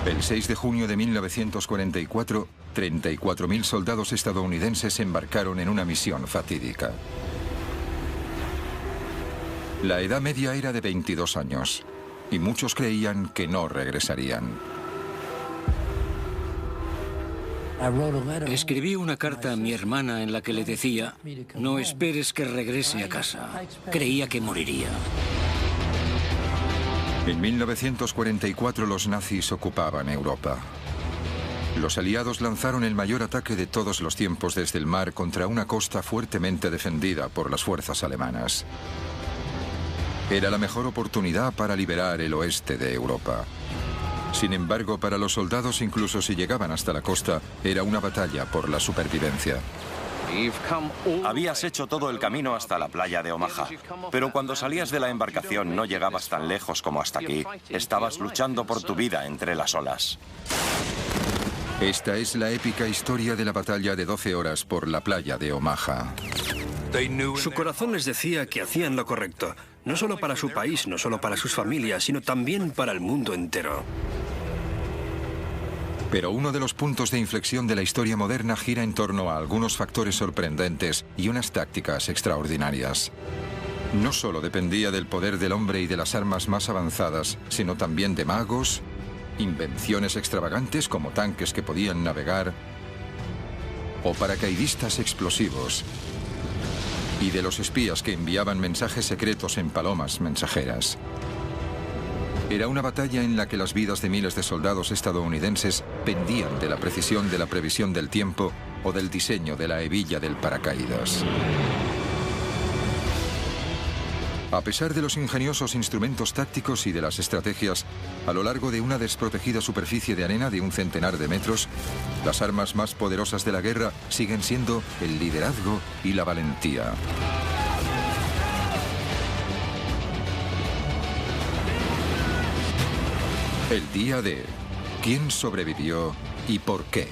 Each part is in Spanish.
El 6 de junio de 1944, 34.000 soldados estadounidenses embarcaron en una misión fatídica. La edad media era de 22 años, y muchos creían que no regresarían. Escribí una carta a mi hermana en la que le decía: no esperes que regrese a casa. Creía que moriría. En 1944 los nazis ocupaban Europa. Los aliados lanzaron el mayor ataque de todos los tiempos desde el mar contra una costa fuertemente defendida por las fuerzas alemanas. Era la mejor oportunidad para liberar el oeste de Europa. Sin embargo, para los soldados, incluso si llegaban hasta la costa, era una batalla por la supervivencia. Habías hecho todo el camino hasta la playa de Omaha, pero cuando salías de la embarcación no llegabas tan lejos como hasta aquí. Estabas luchando por tu vida entre las olas. Esta es la épica historia de la batalla de 12 horas por la playa de Omaha. Su corazón les decía que hacían lo correcto, no solo para su país, no solo para sus familias, sino también para el mundo entero. Pero uno de los puntos de inflexión de la historia moderna gira en torno a algunos factores sorprendentes y unas tácticas extraordinarias. No solo dependía del poder del hombre y de las armas más avanzadas, sino también de magos, invenciones extravagantes como tanques que podían navegar o paracaidistas explosivos, y de los espías que enviaban mensajes secretos en palomas mensajeras. Era una batalla en la que las vidas de miles de soldados estadounidenses pendían de la precisión de la previsión del tiempo o del diseño de la hebilla del paracaídas. A pesar de los ingeniosos instrumentos tácticos y de las estrategias, a lo largo de una desprotegida superficie de arena de un centenar de metros, las armas más poderosas de la guerra siguen siendo el liderazgo y la valentía. El día de ¿quién sobrevivió y por qué?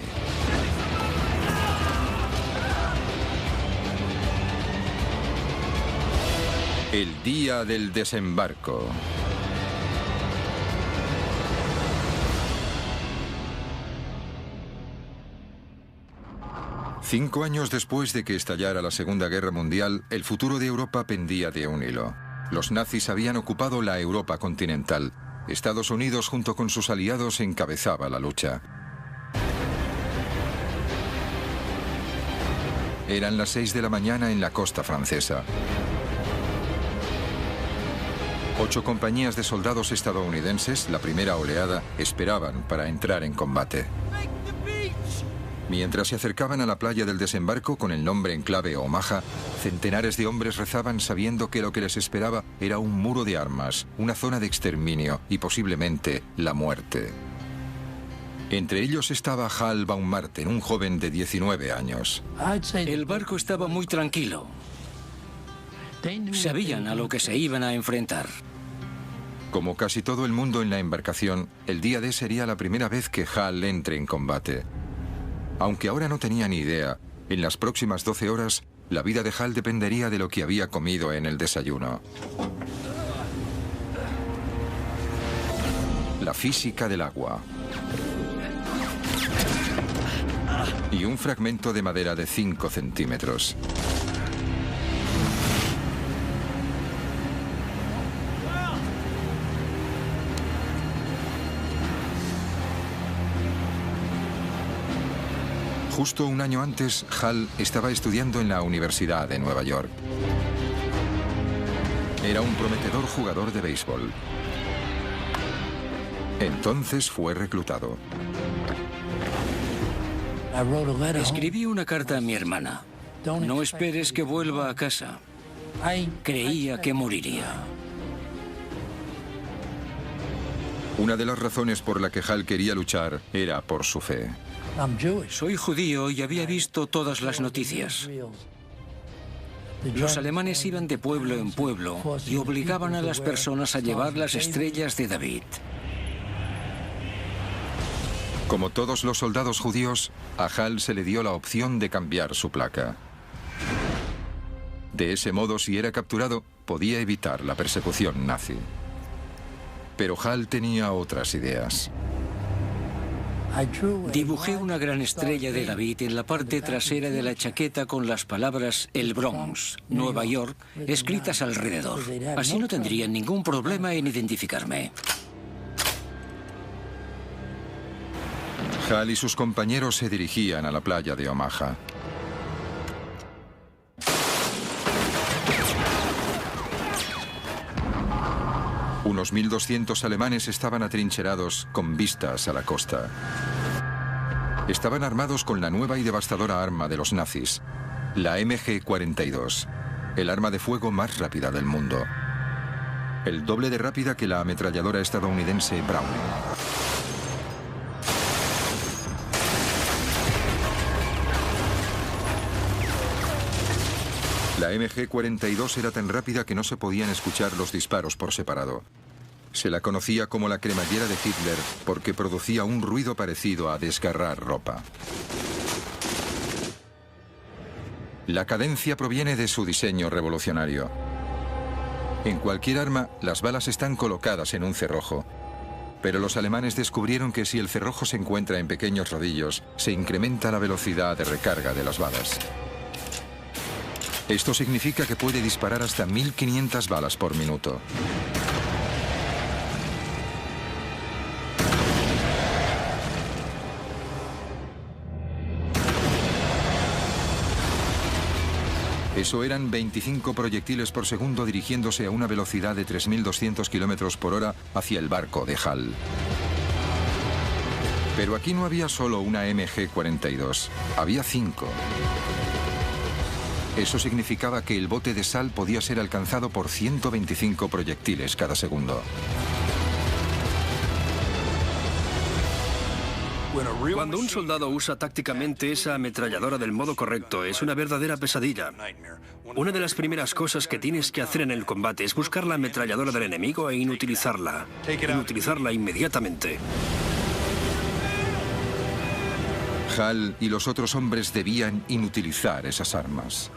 El día del desembarco. Cinco años después de que estallara la Segunda Guerra Mundial, el futuro de Europa pendía de un hilo. Los nazis habían ocupado la Europa continental. Estados Unidos, junto con sus aliados, encabezaba la lucha. Eran las 6 de la mañana en la costa francesa. 8 compañías de soldados estadounidenses, la primera oleada, esperaban para entrar en combate. Mientras se acercaban a la playa del desembarco con el nombre en clave Omaha, centenares de hombres rezaban sabiendo que lo que les esperaba era un muro de armas, una zona de exterminio y posiblemente la muerte. Entre ellos estaba Hal Baumgarten, un joven de 19 años. El barco estaba muy tranquilo. Sabían a lo que se iban a enfrentar. Como casi todo el mundo en la embarcación, el día D sería la primera vez que Hal entre en combate. Aunque ahora no tenía ni idea, en las próximas 12 horas, la vida de Hal dependería de lo que había comido en el desayuno. La física del agua. Y un fragmento de madera de 5 centímetros. Justo un año antes, Hal estaba estudiando en la Universidad de Nueva York. Era un prometedor jugador de béisbol. Entonces fue reclutado. Escribí una carta a mi hermana. No esperes que vuelva a casa. Creía que moriría. Una de las razones por la que Hal quería luchar era por su fe. Soy judío y había visto todas las noticias. Los alemanes iban de pueblo en pueblo y obligaban a las personas a llevar las estrellas de David. Como todos los soldados judíos, a Hal se le dio la opción de cambiar su placa. De ese modo, si era capturado, podía evitar la persecución nazi. Pero Hal tenía otras ideas. Dibujé una gran estrella de David en la parte trasera de la chaqueta con las palabras El Bronx, Nueva York, escritas alrededor. Así no tendrían ningún problema en identificarme. Hal y sus compañeros se dirigían a la playa de Omaha. Unos 1.200 alemanes estaban atrincherados con vistas a la costa. Estaban armados con la nueva y devastadora arma de los nazis, la MG-42, el arma de fuego más rápida del mundo. El doble de rápida que la ametralladora estadounidense Browning. La MG-42 era tan rápida que no se podían escuchar los disparos por separado. Se la conocía como la cremallera de Hitler porque producía un ruido parecido a desgarrar ropa. La cadencia proviene de su diseño revolucionario. En cualquier arma, las balas están colocadas en un cerrojo. Pero los alemanes descubrieron que si el cerrojo se encuentra en pequeños rodillos, se incrementa la velocidad de recarga de las balas. Esto significa que puede disparar hasta 1.500 balas por minuto. Eso eran 25 proyectiles por segundo dirigiéndose a una velocidad de 3.200 kilómetros por hora hacia el barco de Hal. Pero aquí no había solo una MG-42, había 5. Eso significaba que el bote de sal podía ser alcanzado por 125 proyectiles cada segundo. Cuando un soldado usa tácticamente esa ametralladora del modo correcto, es una verdadera pesadilla. Una de las primeras cosas que tienes que hacer en el combate es buscar la ametralladora del enemigo e inutilizarla. Inutilizarla inmediatamente. Hal y los otros hombres debían inutilizar esas armas.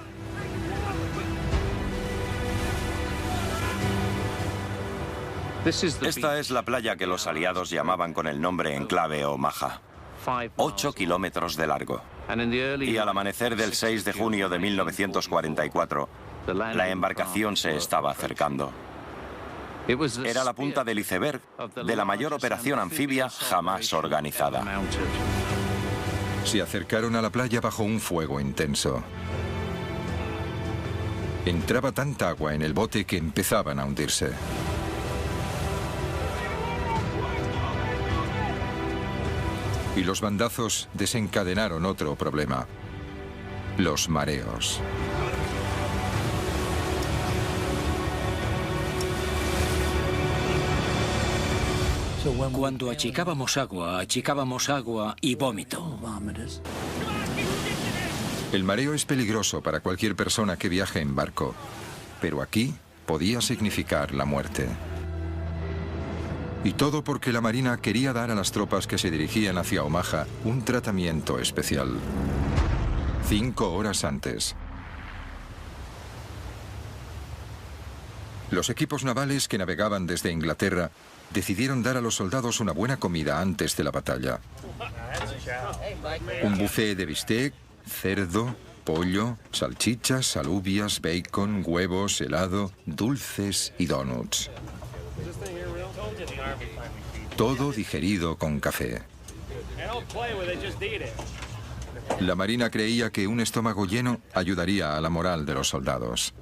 Esta es la playa que los aliados llamaban con el nombre en clave Omaha. 8 kilómetros de largo. Y al amanecer del 6 de junio de 1944, la embarcación se estaba acercando. Era la punta del iceberg de la mayor operación anfibia jamás organizada. Se acercaron a la playa bajo un fuego intenso. Entraba tanta agua en el bote que empezaban a hundirse. Y los bandazos desencadenaron otro problema: los mareos. Cuando achicábamos agua y vómito. El mareo es peligroso para cualquier persona que viaje en barco, pero aquí podía significar la muerte. Y todo porque la Marina quería dar a las tropas que se dirigían hacia Omaha un tratamiento especial. 5 horas antes. Los equipos navales que navegaban desde Inglaterra decidieron dar a los soldados una buena comida antes de la batalla. Un buffet de bistec, cerdo, pollo, salchichas, alubias, bacon, huevos, helado, dulces y donuts. Todo digerido con café. La Marina creía que un estómago lleno ayudaría a la moral de los soldados.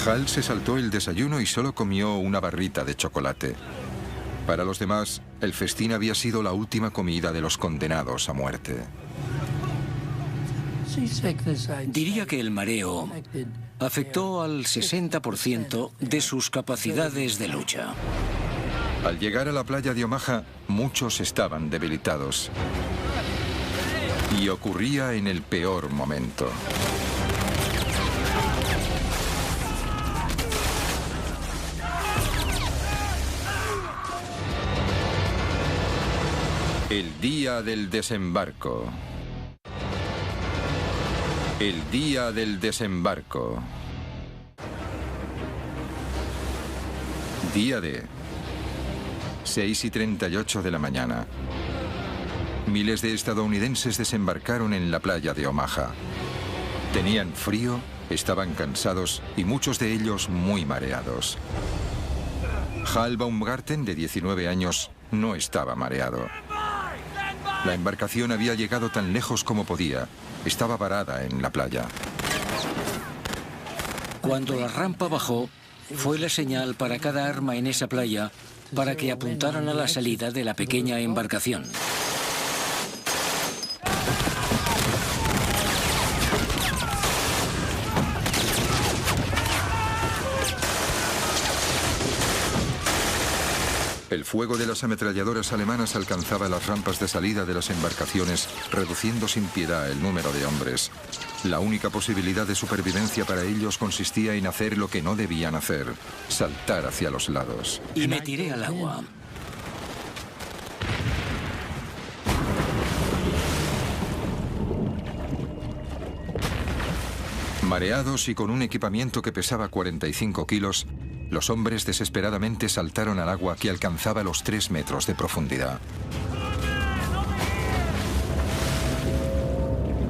Hal se saltó el desayuno y solo comió una barrita de chocolate. Para los demás, el festín había sido la última comida de los condenados a muerte. Diría que el mareo afectó al 60% de sus capacidades de lucha. Al llegar a la playa de Omaha, muchos estaban debilitados. Y ocurría en el peor momento. El día del desembarco. El día del desembarco. Día D. 6:38 de la mañana. Miles de estadounidenses desembarcaron en la playa de Omaha. Tenían frío, estaban cansados y muchos de ellos muy mareados. Hal Baumgarten, de 19 años, no estaba mareado. La embarcación había llegado tan lejos como podía. Estaba varada en la playa. Cuando la rampa bajó, fue la señal para cada arma en esa playa para que apuntaran a la salida de la pequeña embarcación. El fuego de las ametralladoras alemanas alcanzaba las rampas de salida de las embarcaciones, reduciendo sin piedad el número de hombres. La única posibilidad de supervivencia para ellos consistía en hacer lo que no debían hacer: saltar hacia los lados. Y me tiré al agua. Mareados y con un equipamiento que pesaba 45 kilos, los hombres desesperadamente saltaron al agua que alcanzaba los 3 metros de profundidad.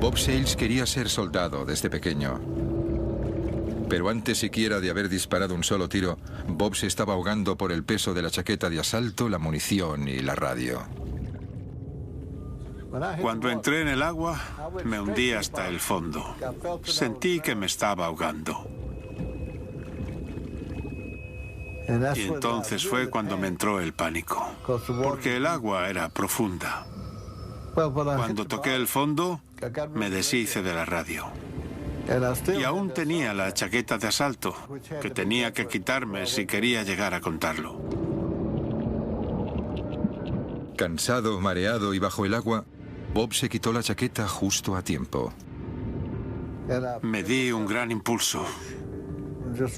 Bob Sales quería ser soldado desde pequeño. Pero antes siquiera de haber disparado un solo tiro, Bob se estaba ahogando por el peso de la chaqueta de asalto, la munición y la radio. Cuando entré en el agua, me hundí hasta el fondo. Sentí que me estaba ahogando. Y entonces fue cuando me entró el pánico, porque el agua era profunda. Cuando toqué el fondo, me deshice de la radio. Y aún tenía la chaqueta de asalto, que tenía que quitarme si quería llegar a contarlo. Cansado, mareado y bajo el agua, Bob se quitó la chaqueta justo a tiempo. Me di un gran impulso.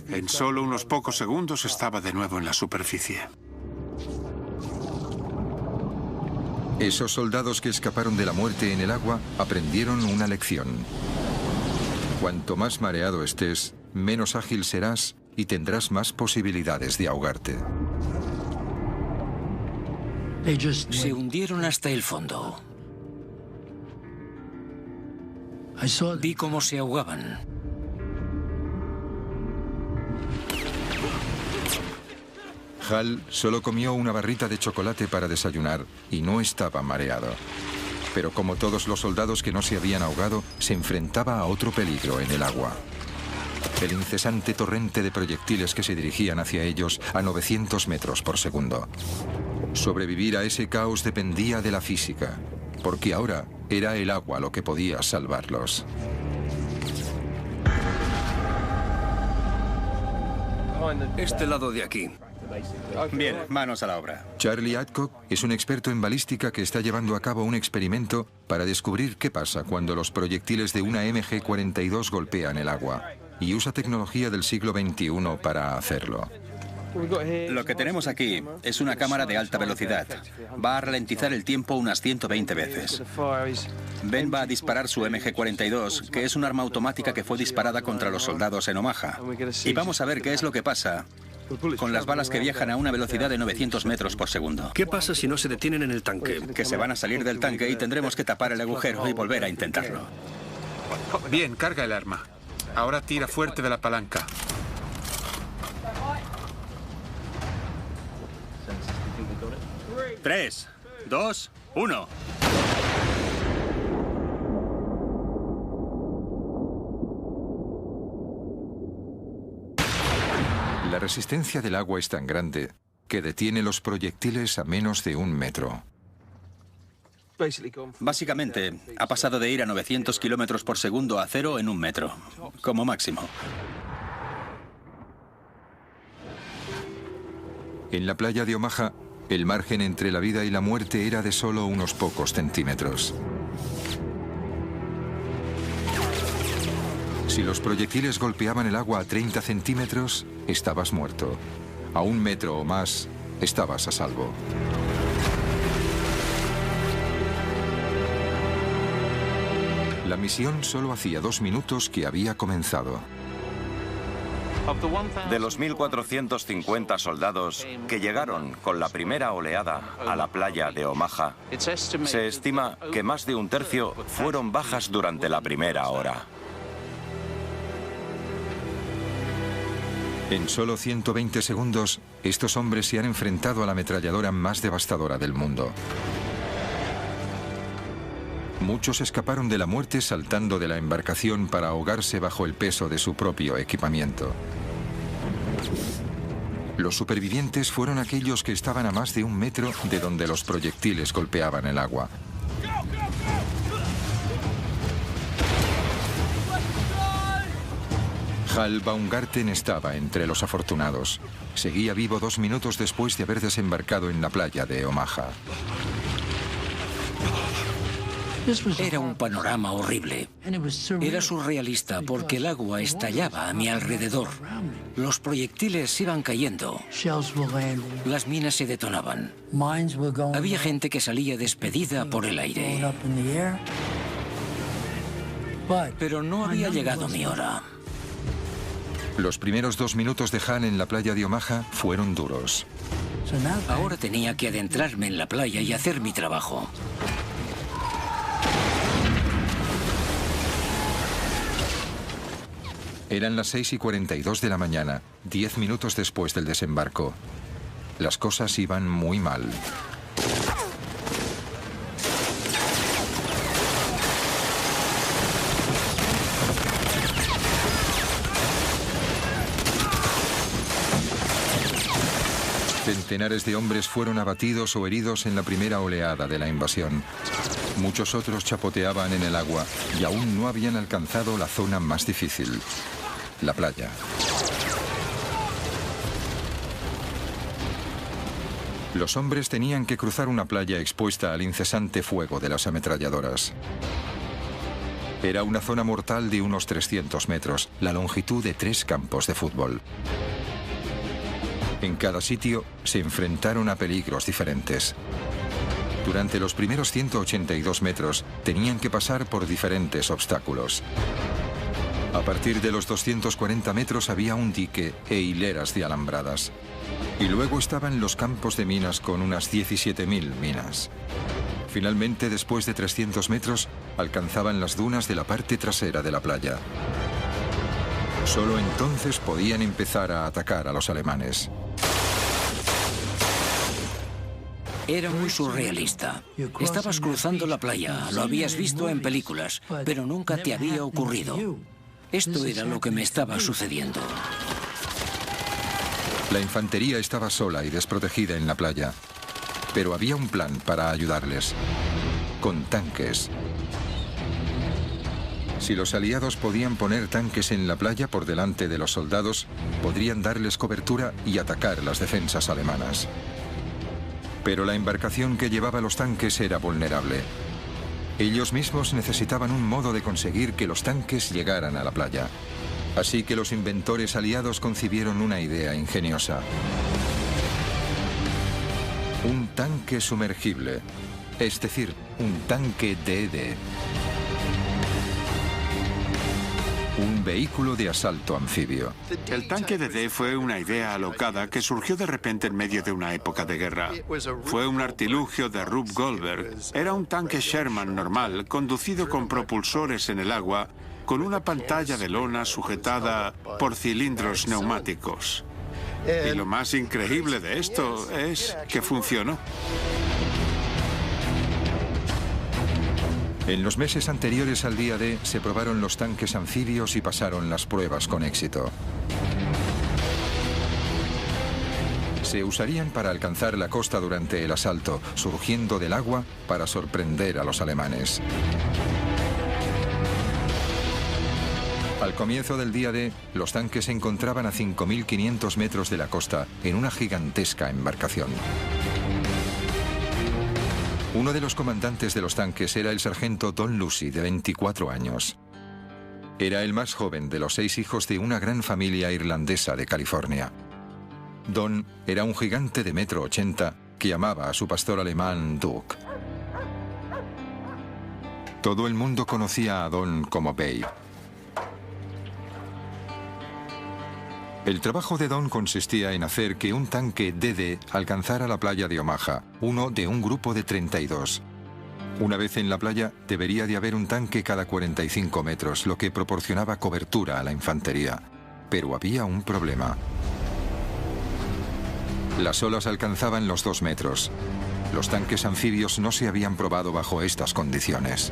En solo unos pocos segundos estaba de nuevo en la superficie. Esos soldados que escaparon de la muerte en el agua aprendieron una lección. Cuanto más mareado estés, menos ágil serás y tendrás más posibilidades de ahogarte. Se hundieron hasta el fondo. Vi cómo se ahogaban. Hal solo comió una barrita de chocolate para desayunar y no estaba mareado. Pero como todos los soldados que no se habían ahogado, se enfrentaba a otro peligro en el agua. El incesante torrente de proyectiles que se dirigían hacia ellos a 900 metros por segundo. Sobrevivir a ese caos dependía de la física, porque ahora era el agua lo que podía salvarlos. Este lado de aquí. Bien, manos a la obra. Charlie Adcock es un experto en balística que está llevando a cabo un experimento para descubrir qué pasa cuando los proyectiles de una MG-42 golpean el agua, y usa tecnología del siglo XXI para hacerlo. Lo que tenemos aquí es una cámara de alta velocidad. Va a ralentizar el tiempo unas 120 veces. Ben va a disparar su MG-42, que es un arma automática que fue disparada contra los soldados en Omaha. Y vamos a ver qué es lo que pasa con las balas que viajan a una velocidad de 900 metros por segundo. ¿Qué pasa si no se detienen en el tanque? Que se van a salir del tanque y tendremos que tapar el agujero y volver a intentarlo. Bien, carga el arma. Ahora tira fuerte de la palanca. Tres, dos, uno. La resistencia del agua es tan grande que detiene los proyectiles a menos de 1 metro. Básicamente, ha pasado de ir a 900 kilómetros por segundo a 0 en 1 metro, como máximo. En la playa de Omaha, el margen entre la vida y la muerte era de solo unos pocos centímetros. Si los proyectiles golpeaban el agua a 30 centímetros, estabas muerto. A 1 metro o más, estabas a salvo. La misión solo hacía 2 minutos que había comenzado. De los 1.450 soldados que llegaron con la primera oleada a la playa de Omaha, se estima que más de un tercio fueron bajas durante la primera hora. En solo 120 segundos, estos hombres se han enfrentado a la ametralladora más devastadora del mundo. Muchos escaparon de la muerte saltando de la embarcación para ahogarse bajo el peso de su propio equipamiento. Los supervivientes fueron aquellos que estaban a más de 1 metro de donde los proyectiles golpeaban el agua. Hal Baumgarten estaba entre los afortunados. Seguía vivo 2 minutos después de haber desembarcado en la playa de Omaha. Era un panorama horrible. Era surrealista porque el agua estallaba a mi alrededor. Los proyectiles iban cayendo. Las minas se detonaban. Había gente que salía despedida por el aire. Pero no había llegado mi hora. Los primeros 2 minutos de Han en la playa de Omaha fueron duros. Ahora tenía que adentrarme en la playa y hacer mi trabajo. Eran las 6:42 de la mañana, 10 minutos después del desembarco. Las cosas iban muy mal. Centenares de hombres fueron abatidos o heridos en la primera oleada de la invasión. Muchos otros chapoteaban en el agua y aún no habían alcanzado la zona más difícil, la playa. Los hombres tenían que cruzar una playa expuesta al incesante fuego de las ametralladoras. Era una zona mortal de unos 300 metros, la longitud de 3 campos de fútbol. En cada sitio se enfrentaron a peligros diferentes. Durante los primeros 182 metros tenían que pasar por diferentes obstáculos. A partir de los 240 metros había un dique e hileras de alambradas. Y luego estaban los campos de minas con unas 17.000 minas. Finalmente, después de 300 metros, alcanzaban las dunas de la parte trasera de la playa. Solo entonces podían empezar a atacar a los alemanes. Era muy surrealista. Estabas cruzando la playa, lo habías visto en películas, pero nunca te había ocurrido. Esto era lo que me estaba sucediendo. La infantería estaba sola y desprotegida en la playa, pero había un plan para ayudarles, con tanques. Si los aliados podían poner tanques en la playa por delante de los soldados, podrían darles cobertura y atacar las defensas alemanas. Pero la embarcación que llevaba los tanques era vulnerable. Ellos mismos necesitaban un modo de conseguir que los tanques llegaran a la playa. Así que los inventores aliados concibieron una idea ingeniosa. Un tanque sumergible, es decir, un tanque DD. Un vehículo de asalto anfibio. El tanque DD fue una idea alocada que surgió de repente en medio de una época de guerra. Fue un artilugio de Rube Goldberg. Era un tanque Sherman normal, conducido con propulsores en el agua, con una pantalla de lona sujetada por cilindros neumáticos. Y lo más increíble de esto es que funcionó. En los meses anteriores al día D se probaron los tanques anfibios y pasaron las pruebas con éxito. Se usarían para alcanzar la costa durante el asalto, surgiendo del agua para sorprender a los alemanes. Al comienzo del día D, los tanques se encontraban a 5.500 metros de la costa, en una gigantesca embarcación. Uno de los comandantes de los tanques era el sargento Don Lucy, de 24 años. Era el más joven de los 6 hijos de una gran familia irlandesa de California. Don era un gigante de 1,80 m que amaba a su pastor alemán Duke. Todo el mundo conocía a Don como Babe. El trabajo de Don consistía en hacer que un tanque DD alcanzara la playa de Omaha, uno de un grupo de 32. Una vez en la playa, debería de haber un tanque cada 45 metros, lo que proporcionaba cobertura a la infantería. Pero había un problema. Las olas alcanzaban los 2 metros. Los tanques anfibios no se habían probado bajo estas condiciones.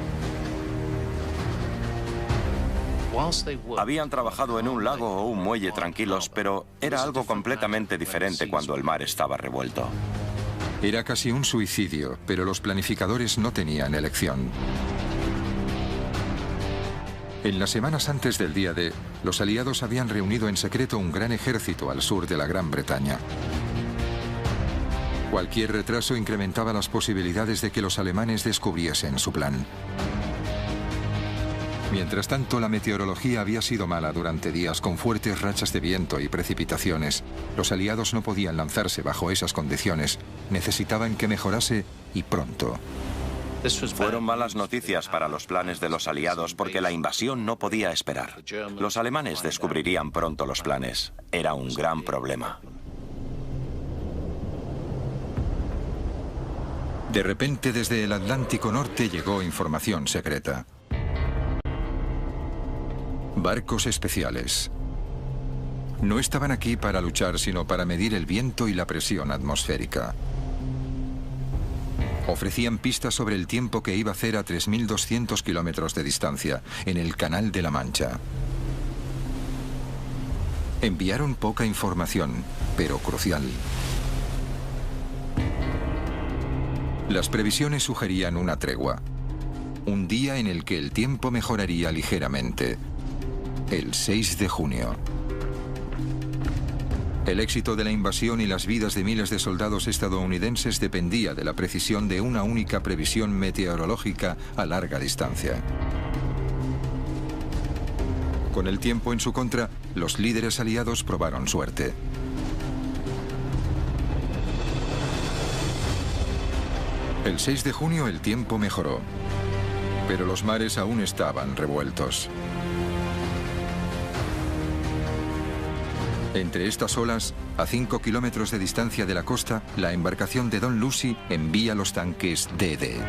Habían trabajado en un lago o un muelle tranquilos, pero era algo completamente diferente cuando el mar estaba revuelto. Era casi un suicidio, pero los planificadores no tenían elección. En las semanas antes del día D, los aliados habían reunido en secreto un gran ejército al sur de la Gran Bretaña. Cualquier retraso incrementaba las posibilidades de que los alemanes descubriesen su plan. Mientras tanto, la meteorología había sido mala durante días con fuertes rachas de viento y precipitaciones. Los aliados no podían lanzarse bajo esas condiciones. Necesitaban que mejorase y pronto. Fueron malas noticias para los planes de los aliados porque la invasión no podía esperar. Los alemanes descubrirían pronto los planes. Era un gran problema. De repente, desde el Atlántico Norte llegó información secreta. Barcos especiales. No estaban aquí para luchar, sino para medir el viento y la presión atmosférica. Ofrecían pistas sobre el tiempo que iba a hacer a 3.200 kilómetros de distancia, en el Canal de la Mancha. Enviaron poca información, pero crucial. Las previsiones sugerían una tregua. Un día en el que el tiempo mejoraría ligeramente. El 6 de junio. El éxito de la invasión y las vidas de miles de soldados estadounidenses dependía de la precisión de una única previsión meteorológica a larga distancia. Con el tiempo en su contra, los líderes aliados probaron suerte. El 6 de junio el tiempo mejoró, pero los mares aún estaban revueltos. Entre estas olas, a 5 kilómetros de distancia de la costa, la embarcación de Don Lucy envía los tanques DD.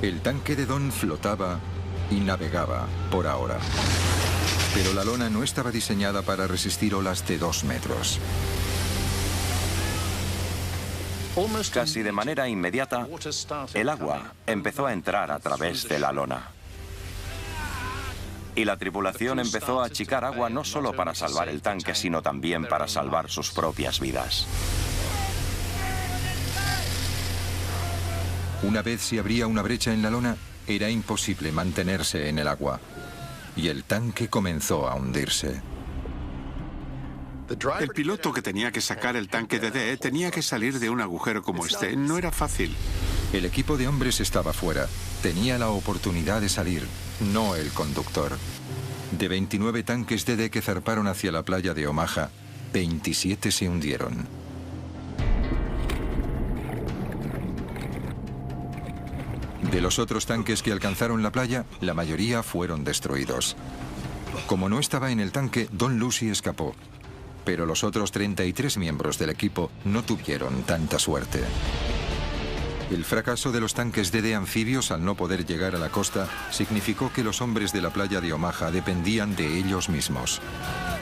El tanque de Don flotaba y navegaba por ahora. Pero la lona no estaba diseñada para resistir olas de 2 metros. Casi de manera inmediata, el agua empezó a entrar a través de la lona. Y la tripulación empezó a achicar agua no solo para salvar el tanque, sino también para salvar sus propias vidas. Una vez se abría una brecha en la lona, era imposible mantenerse en el agua. Y el tanque comenzó a hundirse. El piloto que tenía que sacar el tanque DD tenía que salir de un agujero como este. No era fácil. El equipo de hombres estaba fuera. Tenía la oportunidad de salir, no el conductor. De 29 tanques DD que zarparon hacia la playa de Omaha, 27 se hundieron. De los otros tanques que alcanzaron la playa, la mayoría fueron destruidos. Como no estaba en el tanque, Don Lucy escapó. Pero los otros 33 miembros del equipo no tuvieron tanta suerte. El fracaso de los tanques DD anfibios al no poder llegar a la costa significó que los hombres de la playa de Omaha dependían de ellos mismos.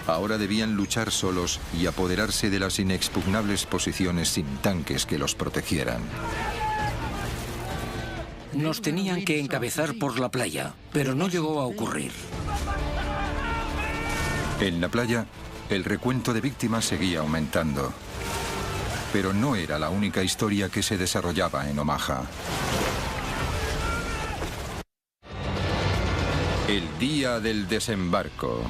Ahora debían luchar solos y apoderarse de las inexpugnables posiciones sin tanques que los protegieran. Nos tenían que encabezar por la playa, pero no llegó a ocurrir. En la playa, el recuento de víctimas seguía aumentando. Pero no era la única historia que se desarrollaba en Omaha. El día del desembarco.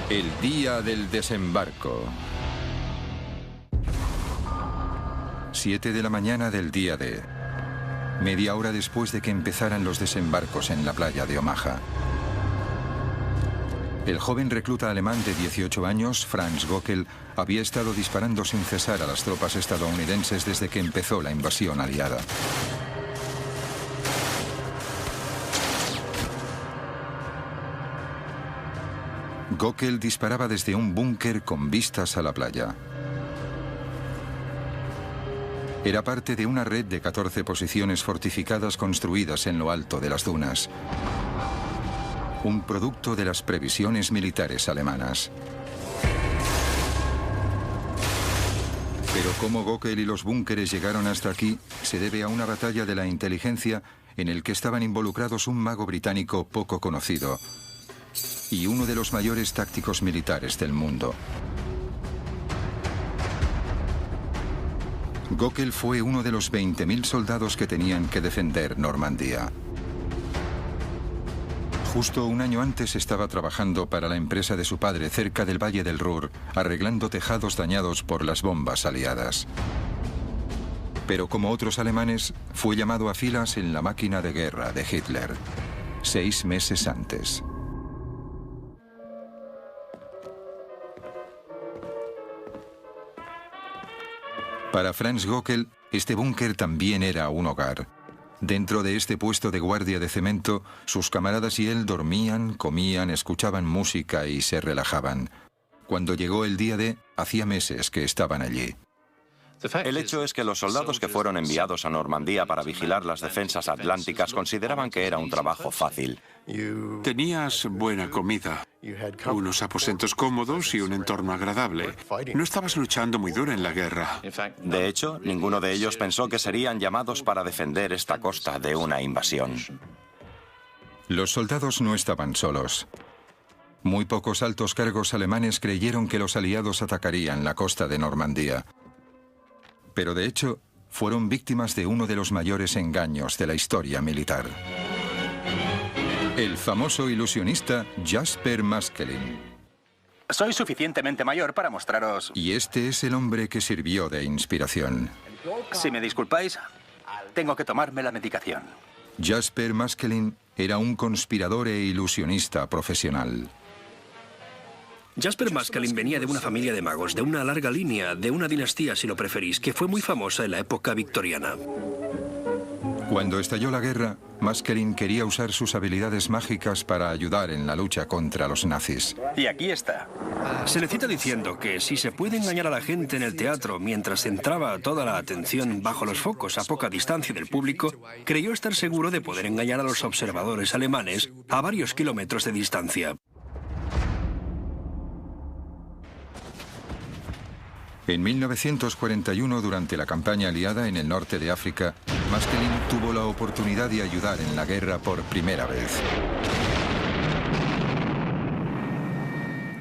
El día del desembarco. 7 de la mañana del día D. media hora después de que empezaran los desembarcos en la playa de Omaha. El joven recluta alemán de 18 años, Franz Göckel, había estado disparando sin cesar a las tropas estadounidenses desde que empezó la invasión aliada. Göckel disparaba desde un búnker con vistas a la playa. Era parte de una red de 14 posiciones fortificadas construidas en lo alto de las dunas. Un producto de las previsiones militares alemanas. Pero cómo Göckel y los búnkeres llegaron hasta aquí se debe a una batalla de la inteligencia en el que estaban involucrados un mago británico poco conocido y uno de los mayores tácticos militares del mundo. Göckel fue uno de los 20.000 soldados que tenían que defender Normandía. Justo un año antes estaba trabajando para la empresa de su padre cerca del Valle del Ruhr, arreglando tejados dañados por las bombas aliadas. Pero como otros alemanes, fue llamado a filas en la máquina de guerra de Hitler, 6 meses antes. Para Franz Göckel, este búnker también era un hogar. Dentro de este puesto de guardia de cemento, sus camaradas y él dormían, comían, escuchaban música y se relajaban. Cuando llegó el día D, hacía meses que estaban allí. El hecho es que los soldados que fueron enviados a Normandía para vigilar las defensas atlánticas consideraban que era un trabajo fácil. Tenías buena comida, unos aposentos cómodos y un entorno agradable. No estabas luchando muy duro en la guerra. De hecho, ninguno de ellos pensó que serían llamados para defender esta costa de una invasión. Los soldados no estaban solos. Muy pocos altos cargos alemanes creyeron que los aliados atacarían la costa de Normandía. Pero de hecho, fueron víctimas de uno de los mayores engaños de la historia militar. El famoso ilusionista Jasper Maskelyne. Soy suficientemente mayor para mostraros... Y este es el hombre que sirvió de inspiración. Si me disculpáis, tengo que tomarme la medicación. Jasper Maskelyne era un conspirador e ilusionista profesional. Jasper Maskelyne venía de una familia de magos, de una larga línea, de una dinastía, si lo preferís, que fue muy famosa en la época victoriana. Cuando estalló la guerra, Maskelyne quería usar sus habilidades mágicas para ayudar en la lucha contra los nazis. Y aquí está. Se le cita diciendo que si se puede engañar a la gente en el teatro mientras centraba toda la atención bajo los focos a poca distancia del público, creyó estar seguro de poder engañar a los observadores alemanes a varios kilómetros de distancia. En 1941, durante la campaña aliada en el norte de África, Maskelyne tuvo la oportunidad de ayudar en la guerra por primera vez.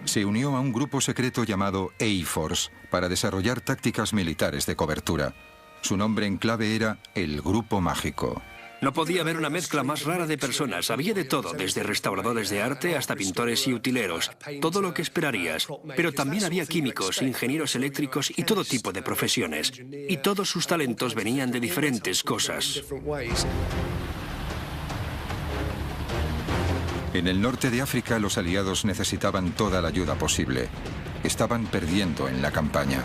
Se unió a un grupo secreto llamado A-Force para desarrollar tácticas militares de cobertura. Su nombre en clave era el Grupo Mágico. No podía haber una mezcla más rara de personas. Había de todo, desde restauradores de arte hasta pintores y utileros. Todo lo que esperarías. Pero también había químicos, ingenieros eléctricos y todo tipo de profesiones. Y todos sus talentos venían de diferentes cosas. En el norte de África, los aliados necesitaban toda la ayuda posible. Estaban perdiendo en la campaña.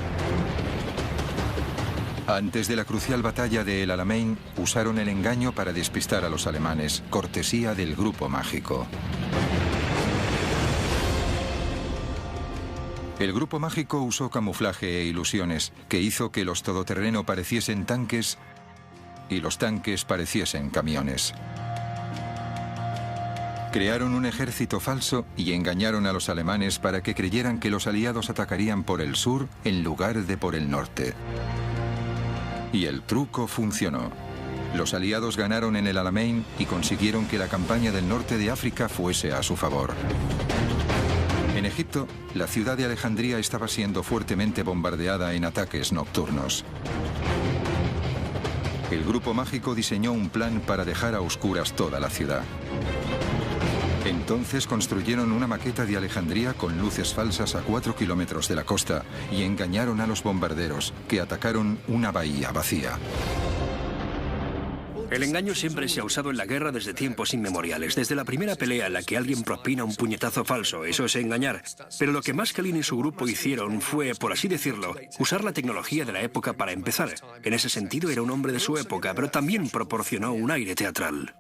Antes de la crucial batalla de El Alamein, usaron el engaño para despistar a los alemanes, cortesía del Grupo Mágico. El Grupo Mágico usó camuflaje e ilusiones, que hizo que los todoterreno pareciesen tanques y los tanques pareciesen camiones. Crearon un ejército falso y engañaron a los alemanes para que creyeran que los aliados atacarían por el sur en lugar de por el norte. Y el truco funcionó. Los aliados ganaron en el Alamein y consiguieron que la campaña del norte de África fuese a su favor. En Egipto, la ciudad de Alejandría estaba siendo fuertemente bombardeada en ataques nocturnos. El Grupo Mágico diseñó un plan para dejar a oscuras toda la ciudad. Entonces construyeron una maqueta de Alejandría con luces falsas a 4 kilómetros de la costa y engañaron a los bombarderos, que atacaron una bahía vacía. El engaño siempre se ha usado en la guerra desde tiempos inmemoriales. Desde la primera pelea en la que alguien propina un puñetazo falso, eso es engañar. Pero lo que Maskelyne y su grupo hicieron fue, por así decirlo, usar la tecnología de la época para empezar. En ese sentido era un hombre de su época, pero también proporcionó un aire teatral.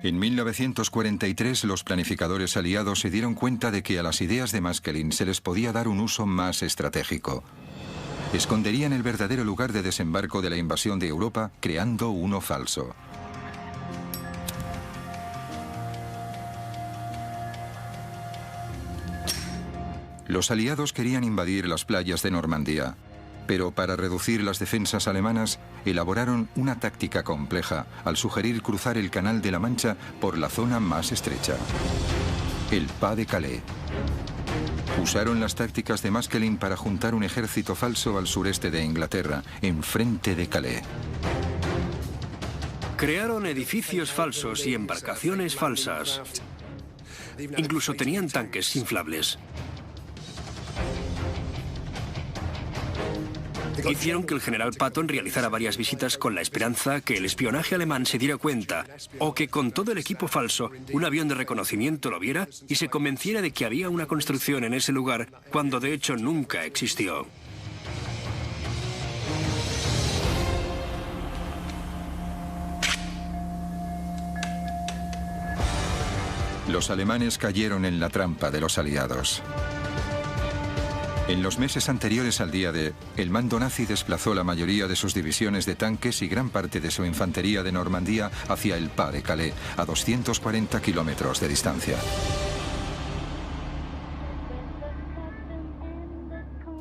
En 1943 los planificadores aliados se dieron cuenta de que a las ideas de Maskelyne se les podía dar un uso más estratégico. Esconderían el verdadero lugar de desembarco de la invasión de Europa creando uno falso. Los aliados querían invadir las playas de Normandía, pero para reducir las defensas alemanas elaboraron una táctica compleja al sugerir cruzar el Canal de la Mancha por la zona más estrecha, el Pas de Calais. Usaron las tácticas de Maskelyne para juntar un ejército falso al sureste de Inglaterra, enfrente de Calais. Crearon edificios falsos y embarcaciones falsas. Incluso tenían tanques inflables. Hicieron que el general Patton realizara varias visitas con la esperanza que el espionaje alemán se diera cuenta, o que con todo el equipo falso, un avión de reconocimiento lo viera y se convenciera de que había una construcción en ese lugar, cuando de hecho nunca existió. Los alemanes cayeron en la trampa de los aliados. En los meses anteriores al día D, el mando nazi desplazó la mayoría de sus divisiones de tanques y gran parte de su infantería de Normandía hacia el Pas de Calais, a 240 kilómetros de distancia.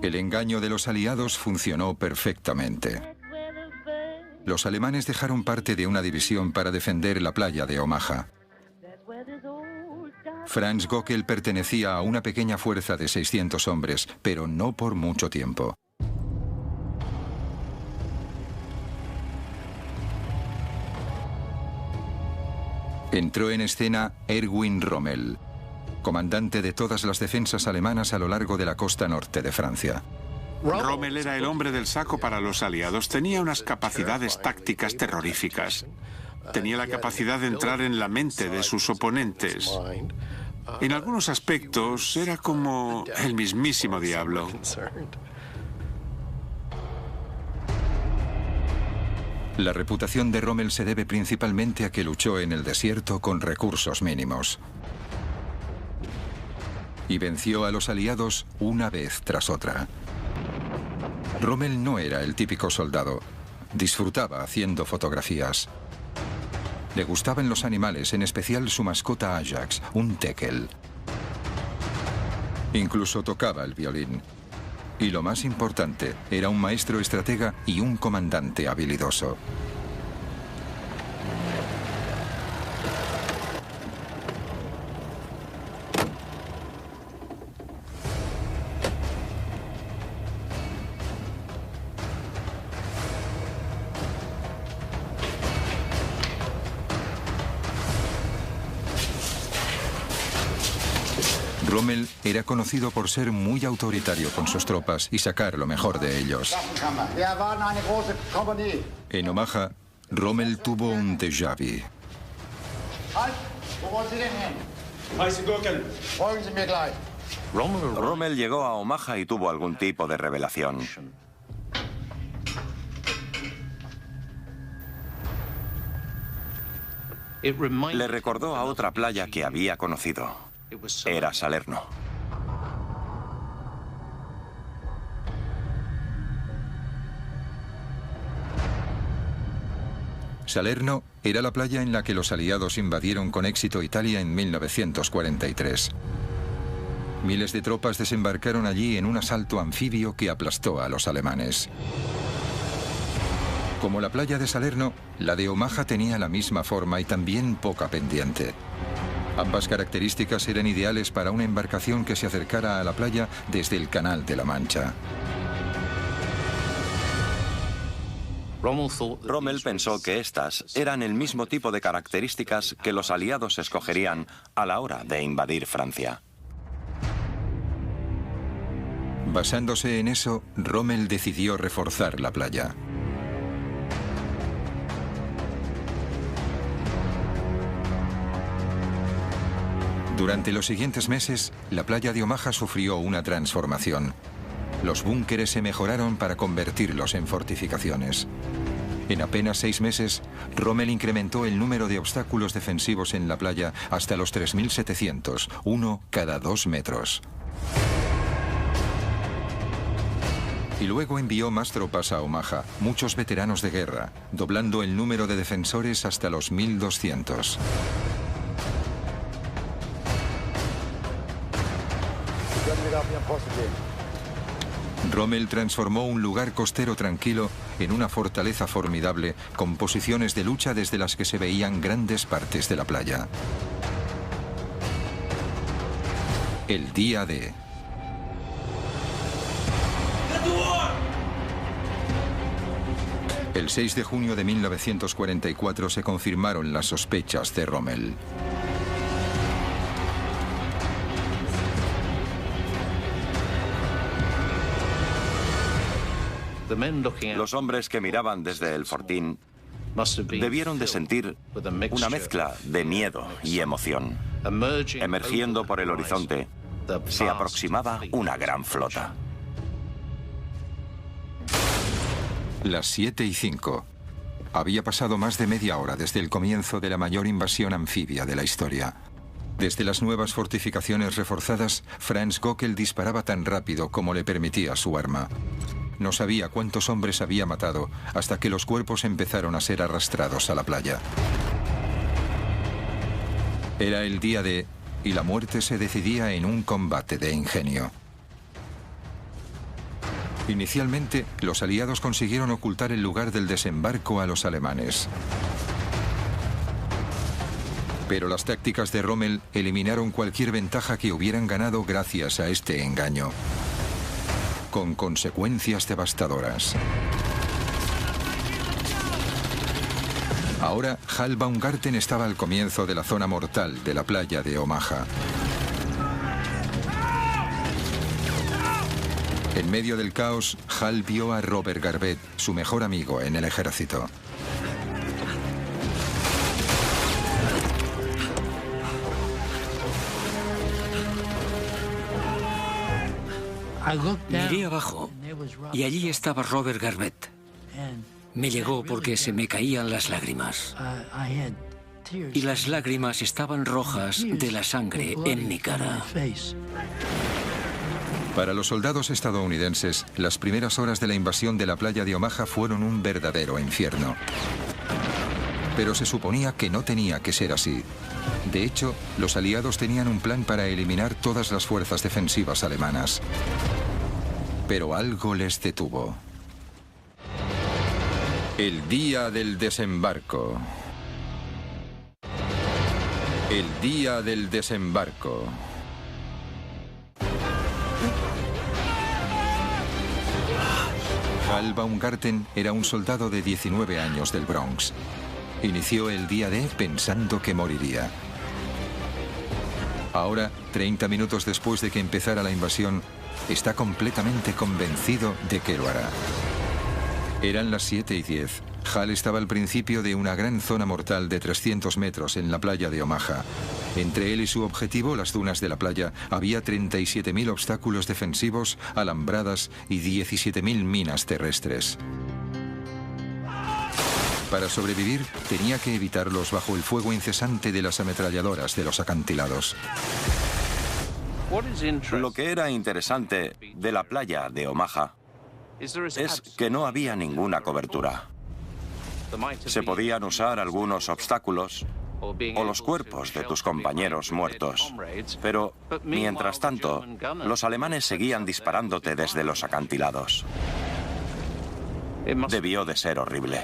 El engaño de los aliados funcionó perfectamente. Los alemanes dejaron parte de una división para defender la playa de Omaha. Franz Gockel pertenecía a una pequeña fuerza de 600 hombres, pero no por mucho tiempo. Entró en escena Erwin Rommel, comandante de todas las defensas alemanas a lo largo de la costa norte de Francia. Rommel era el hombre del saco para los aliados. Tenía unas capacidades tácticas terroríficas. Tenía la capacidad de entrar en la mente de sus oponentes. En algunos aspectos era como el mismísimo diablo. La reputación de Rommel se debe principalmente a que luchó en el desierto con recursos mínimos. Y venció a los aliados una vez tras otra. Rommel no era el típico soldado. Disfrutaba haciendo fotografías. Le gustaban los animales, en especial su mascota Ajax, un teckel. Incluso tocaba el violín. Y lo más importante, era un maestro estratega y un comandante habilidoso. Rommel era conocido por ser muy autoritario con sus tropas y sacar lo mejor de ellos. En Omaha, Rommel tuvo un déjà vu. Rommel llegó a Omaha y tuvo algún tipo de revelación. Le recordó a otra playa que había conocido. Era Salerno. Salerno era la playa en la que los aliados invadieron con éxito Italia en 1943. Miles de tropas desembarcaron allí en un asalto anfibio que aplastó a los alemanes. Como la playa de Salerno, la de Omaha tenía la misma forma y también poca pendiente. Ambas características eran ideales para una embarcación que se acercara a la playa desde el Canal de la Mancha. Rommel pensó que estas eran el mismo tipo de características que los aliados escogerían a la hora de invadir Francia. Basándose en eso, Rommel decidió reforzar la playa. Durante los siguientes meses, la playa de Omaha sufrió una transformación. Los búnkeres se mejoraron para convertirlos en fortificaciones. En apenas 6 meses, Rommel incrementó el número de obstáculos defensivos en la playa hasta los 3.700, uno cada 2 metros. Y luego envió más tropas a Omaha, muchos veteranos de guerra, doblando el número de defensores hasta los 1.200. Rommel transformó un lugar costero tranquilo en una fortaleza formidable con posiciones de lucha desde las que se veían grandes partes de la playa. El día D. El 6 de junio de 1944 se confirmaron las sospechas de Rommel. Los hombres que miraban desde el fortín debieron de sentir una mezcla de miedo y emoción. Emergiendo por el horizonte, se aproximaba una gran flota. Las 7:05. Había pasado más de media hora desde el comienzo de la mayor invasión anfibia de la historia. Desde las nuevas fortificaciones reforzadas, Franz Göckel disparaba tan rápido como le permitía su arma. No sabía cuántos hombres había matado hasta que los cuerpos empezaron a ser arrastrados a la playa. Era el día D y la muerte se decidía en un combate de ingenio. Inicialmente, los aliados consiguieron ocultar el lugar del desembarco a los alemanes. Pero las tácticas de Rommel eliminaron cualquier ventaja que hubieran ganado gracias a este engaño, con consecuencias devastadoras. Ahora, Hal Baumgarten estaba al comienzo de la zona mortal de la playa de Omaha. En medio del caos, Hal vio a Robert Garvett, su mejor amigo en el ejército. Miré abajo y allí estaba Robert Garvett. Me llegó porque se me caían las lágrimas. Y las lágrimas estaban rojas de la sangre en mi cara. Para los soldados estadounidenses, las primeras horas de la invasión de la playa de Omaha fueron un verdadero infierno. Pero se suponía que no tenía que ser así. De hecho, los aliados tenían un plan para eliminar todas las fuerzas defensivas alemanas. Pero algo les detuvo. El día del desembarco. El día del desembarco. Hal Baumgarten era un soldado de 19 años del Bronx. Inició el día D pensando que moriría. Ahora, 30 minutos después de que empezara la invasión, está completamente convencido de que lo hará. Eran las 7:10. Hal estaba al principio de una gran zona mortal de 300 metros en la playa de Omaha. Entre él y su objetivo, las dunas de la playa, había 37.000 obstáculos defensivos, alambradas y 17.000 minas terrestres. Para sobrevivir, tenía que evitarlos bajo el fuego incesante de las ametralladoras de los acantilados. Lo que era interesante de la playa de Omaha es que no había ninguna cobertura. Se podían usar algunos obstáculos o los cuerpos de tus compañeros muertos. Pero, mientras tanto, los alemanes seguían disparándote desde los acantilados. Debió de ser horrible.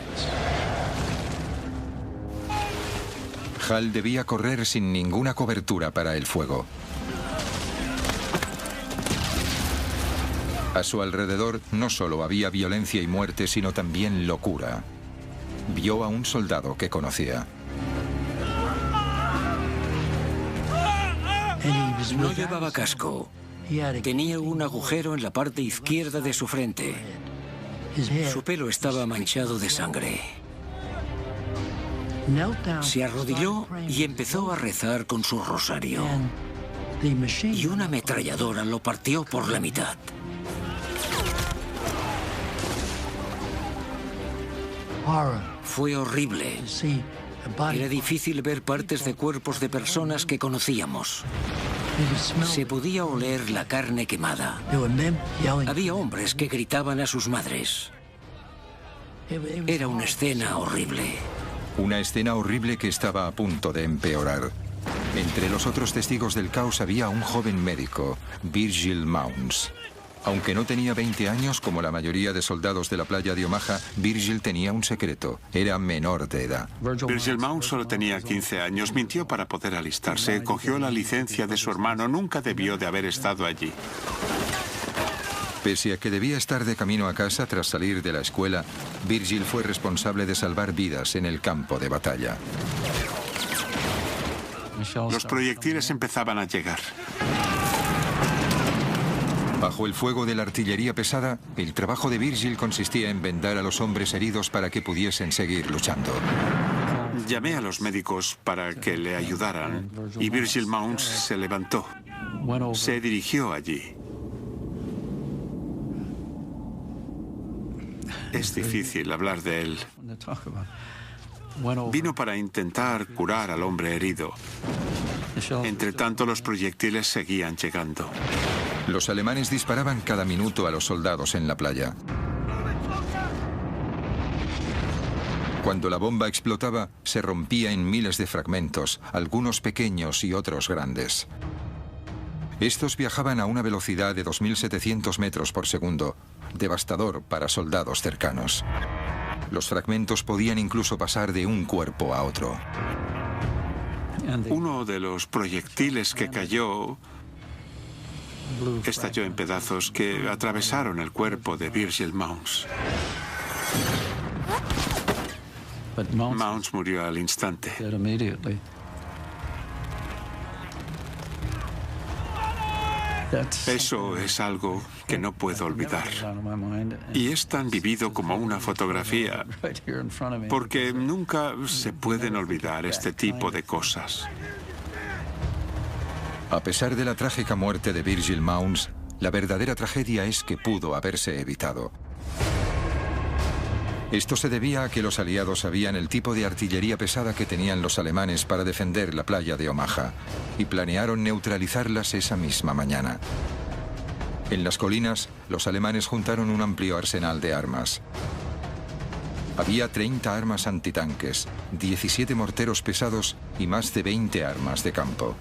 Hal debía correr sin ninguna cobertura para el fuego. A su alrededor no solo había violencia y muerte, sino también locura. Vio a un soldado que conocía. No llevaba casco. Tenía un agujero en la parte izquierda de su frente. Su pelo estaba manchado de sangre. Se arrodilló y empezó a rezar con su rosario. Y una ametralladora lo partió por la mitad. Fue horrible. Era difícil ver partes de cuerpos de personas que conocíamos. Se podía oler la carne quemada. Había hombres que gritaban a sus madres. Era una escena horrible. Una escena horrible que estaba a punto de empeorar. Entre los otros testigos del caos había un joven médico, Virgil Mounds. Aunque no tenía 20 años, como la mayoría de soldados de la playa de Omaha, Virgil tenía un secreto. Era menor de edad. Virgil Mounds solo tenía 15 años. Mintió para poder alistarse. Cogió la licencia de su hermano. Nunca debió de haber estado allí. Pese a que debía estar de camino a casa tras salir de la escuela, Virgil fue responsable de salvar vidas en el campo de batalla. Los proyectiles empezaban a llegar. Bajo el fuego de la artillería pesada, el trabajo de Virgil consistía en vendar a los hombres heridos para que pudiesen seguir luchando. Llamé a los médicos para que le ayudaran y Virgil Mounds se levantó. Se dirigió allí. Es difícil hablar de él. Vino para intentar curar al hombre herido. Entre tanto, los proyectiles seguían llegando. Los alemanes disparaban cada minuto a los soldados en la playa. Cuando la bomba explotaba, se rompía en miles de fragmentos, algunos pequeños y otros grandes. Estos viajaban a una velocidad de 2.700 metros por segundo, devastador para soldados cercanos. Los fragmentos podían incluso pasar de un cuerpo a otro. Uno de los proyectiles que cayó estalló en pedazos que atravesaron el cuerpo de Virgil Mounds. Mounds murió al instante. Eso es algo que no puedo olvidar. Y es tan vivido como una fotografía, porque nunca se pueden olvidar este tipo de cosas. A pesar de la trágica muerte de Virgil Mounds, la verdadera tragedia es que pudo haberse evitado. Esto se debía a que los aliados sabían el tipo de artillería pesada que tenían los alemanes para defender la playa de Omaha y planearon neutralizarlas esa misma mañana. En las colinas, los alemanes juntaron un amplio arsenal de armas. Había 30 armas antitanques, 17 morteros pesados y más de 20 armas de campo.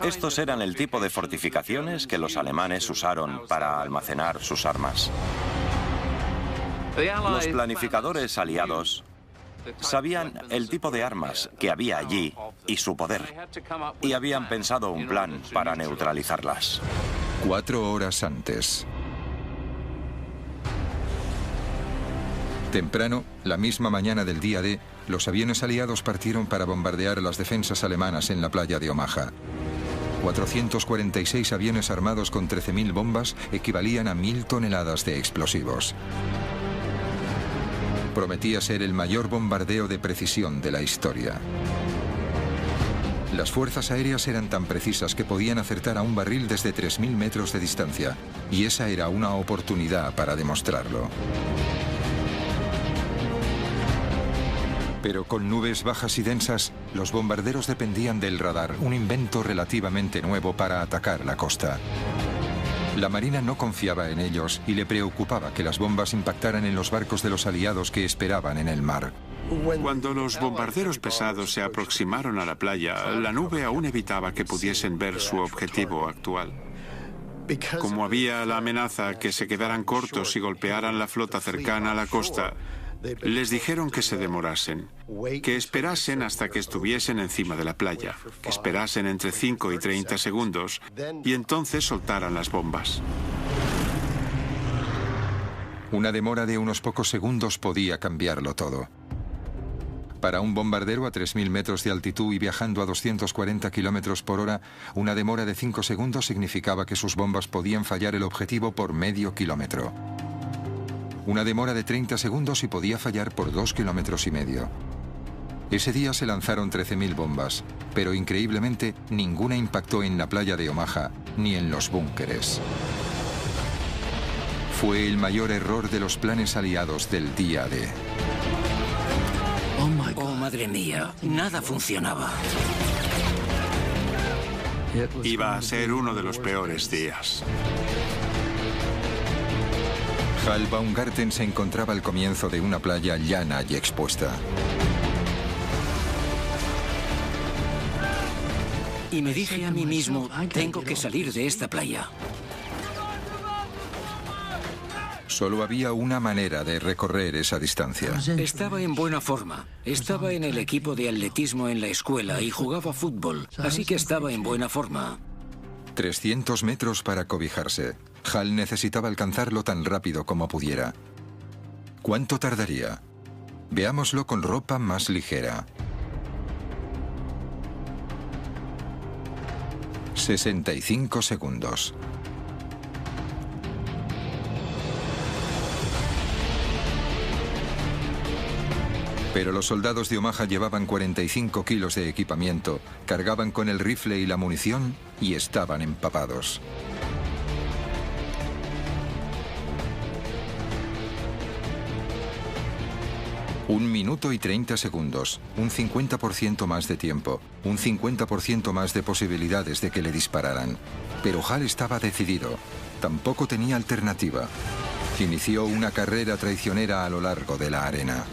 Estos eran el tipo de fortificaciones que los alemanes usaron para almacenar sus armas. Los planificadores aliados sabían el tipo de armas que había allí y su poder, y habían pensado un plan para neutralizarlas. 4 horas antes. Temprano, la misma mañana del día D, los aviones aliados partieron para bombardear las defensas alemanas en la playa de Omaha. 446 aviones armados con 13.000 bombas equivalían a 1.000 toneladas de explosivos. Prometía ser el mayor bombardeo de precisión de la historia. Las fuerzas aéreas eran tan precisas que podían acertar a un barril desde 3.000 metros de distancia, y esa era una oportunidad para demostrarlo. Pero con nubes bajas y densas, los bombarderos dependían del radar, un invento relativamente nuevo para atacar la costa. La Marina no confiaba en ellos y le preocupaba que las bombas impactaran en los barcos de los aliados que esperaban en el mar. Cuando los bombarderos pesados se aproximaron a la playa, la nube aún evitaba que pudiesen ver su objetivo actual. Como había la amenaza que se quedaran cortos y golpearan la flota cercana a la costa, les dijeron que se demorasen, que esperasen hasta que estuviesen encima de la playa, que esperasen entre 5 y 30 segundos y entonces soltaran las bombas. Una demora de unos pocos segundos podía cambiarlo todo. Para un bombardero a 3.000 metros de altitud y viajando a 240 kilómetros por hora, una demora de 5 segundos significaba que sus bombas podían fallar el objetivo por medio kilómetro. Una demora de 30 segundos y podía fallar por 2,5 kilómetros. Ese día se lanzaron 13.000 bombas, pero increíblemente ninguna impactó en la playa de Omaha ni en los búnkeres. Fue el mayor error de los planes aliados del día D. Oh, madre mía, nada funcionaba. Iba a ser uno de los peores días. Hal Baumgarten se encontraba al comienzo de una playa llana y expuesta. Y me dije a mí mismo, tengo que salir de esta playa. Solo había una manera de recorrer esa distancia. Estaba en buena forma. Estaba en el equipo de atletismo en la escuela y jugaba fútbol, así que estaba en buena forma. 300 metros para cobijarse. Hal necesitaba alcanzarlo tan rápido como pudiera. ¿Cuánto tardaría? Veámoslo con ropa más ligera. 65 segundos. Pero los soldados de Omaha llevaban 45 kilos de equipamiento, cargaban con el rifle y la munición y estaban empapados. Un minuto y 30 segundos, un 50% más de tiempo, un 50% más de posibilidades de que le dispararan. Pero Hal estaba decidido, tampoco tenía alternativa. Inició una carrera traicionera a lo largo de la arena.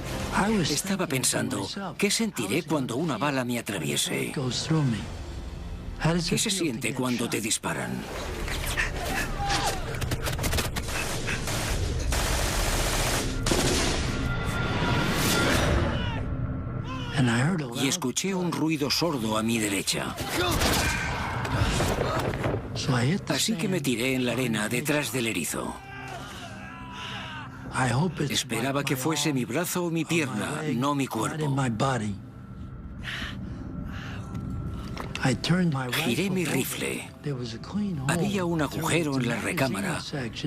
Estaba pensando, ¿qué sentiré cuando una bala me atraviese? ¿Qué se siente cuando te disparan? Y escuché un ruido sordo a mi derecha. Así que me tiré en la arena detrás del erizo. Esperaba que fuese mi brazo o mi pierna, no mi cuerpo. Giré mi rifle. Había un agujero en la recámara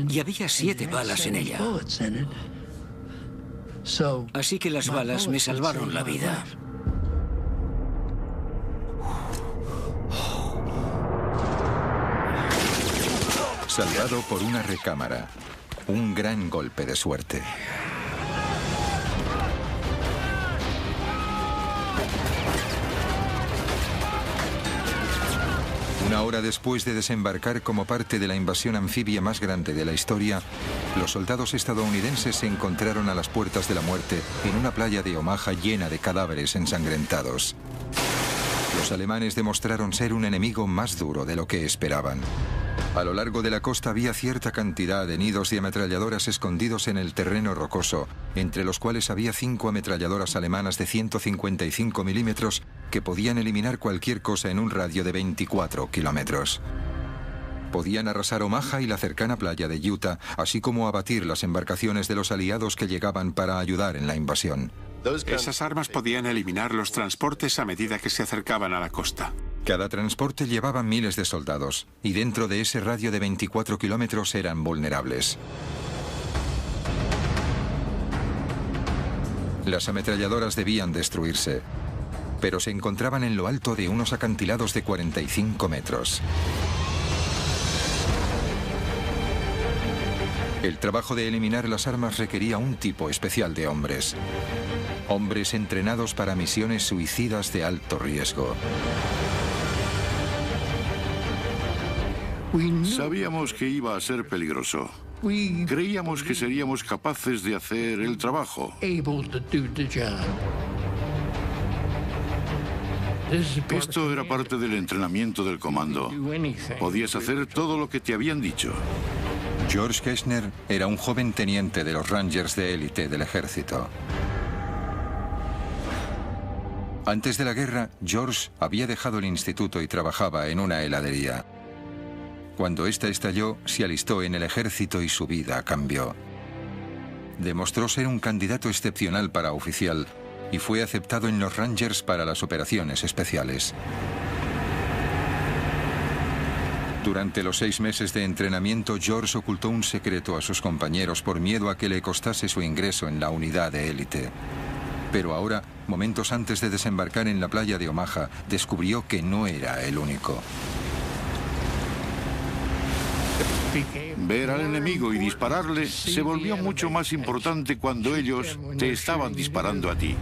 y había 7 balas en ella. Así que las balas me salvaron la vida. Salvado por una recámara. Un gran golpe de suerte. Una hora después de desembarcar como parte de la invasión anfibia más grande de la historia, los soldados estadounidenses se encontraron a las puertas de la muerte en una playa de Omaha llena de cadáveres ensangrentados. Los alemanes demostraron ser un enemigo más duro de lo que esperaban. A lo largo de la costa había cierta cantidad de nidos de ametralladoras escondidos en el terreno rocoso, entre los cuales había 5 ametralladoras alemanas de 155 milímetros que podían eliminar cualquier cosa en un radio de 24 kilómetros. Podían arrasar Omaha y la cercana playa de Utah, así como abatir las embarcaciones de los aliados que llegaban para ayudar en la invasión. Esas armas podían eliminar los transportes a medida que se acercaban a la costa. Cada transporte llevaba miles de soldados, y dentro de ese radio de 24 kilómetros eran vulnerables. Las ametralladoras debían destruirse, pero se encontraban en lo alto de unos acantilados de 45 metros. El trabajo de eliminar las armas requería un tipo especial de hombres. Hombres entrenados para misiones suicidas de alto riesgo. Sabíamos que iba a ser peligroso. Creíamos que seríamos capaces de hacer el trabajo. Esto era parte del entrenamiento del comando. Podías hacer todo lo que te habían dicho. George Kessner era un joven teniente de los Rangers de élite del ejército. Antes de la guerra, George había dejado el instituto y trabajaba en una heladería. Cuando esta estalló, se alistó en el ejército y su vida cambió. Demostró ser un candidato excepcional para oficial y fue aceptado en los Rangers para las operaciones especiales. Durante los 6 meses de entrenamiento, George ocultó un secreto a sus compañeros por miedo a que le costase su ingreso en la unidad de élite. Pero ahora, momentos antes de desembarcar en la playa de Omaha, descubrió que no era el único. Ver al enemigo y dispararle se volvió mucho más importante cuando ellos te estaban disparando a ti.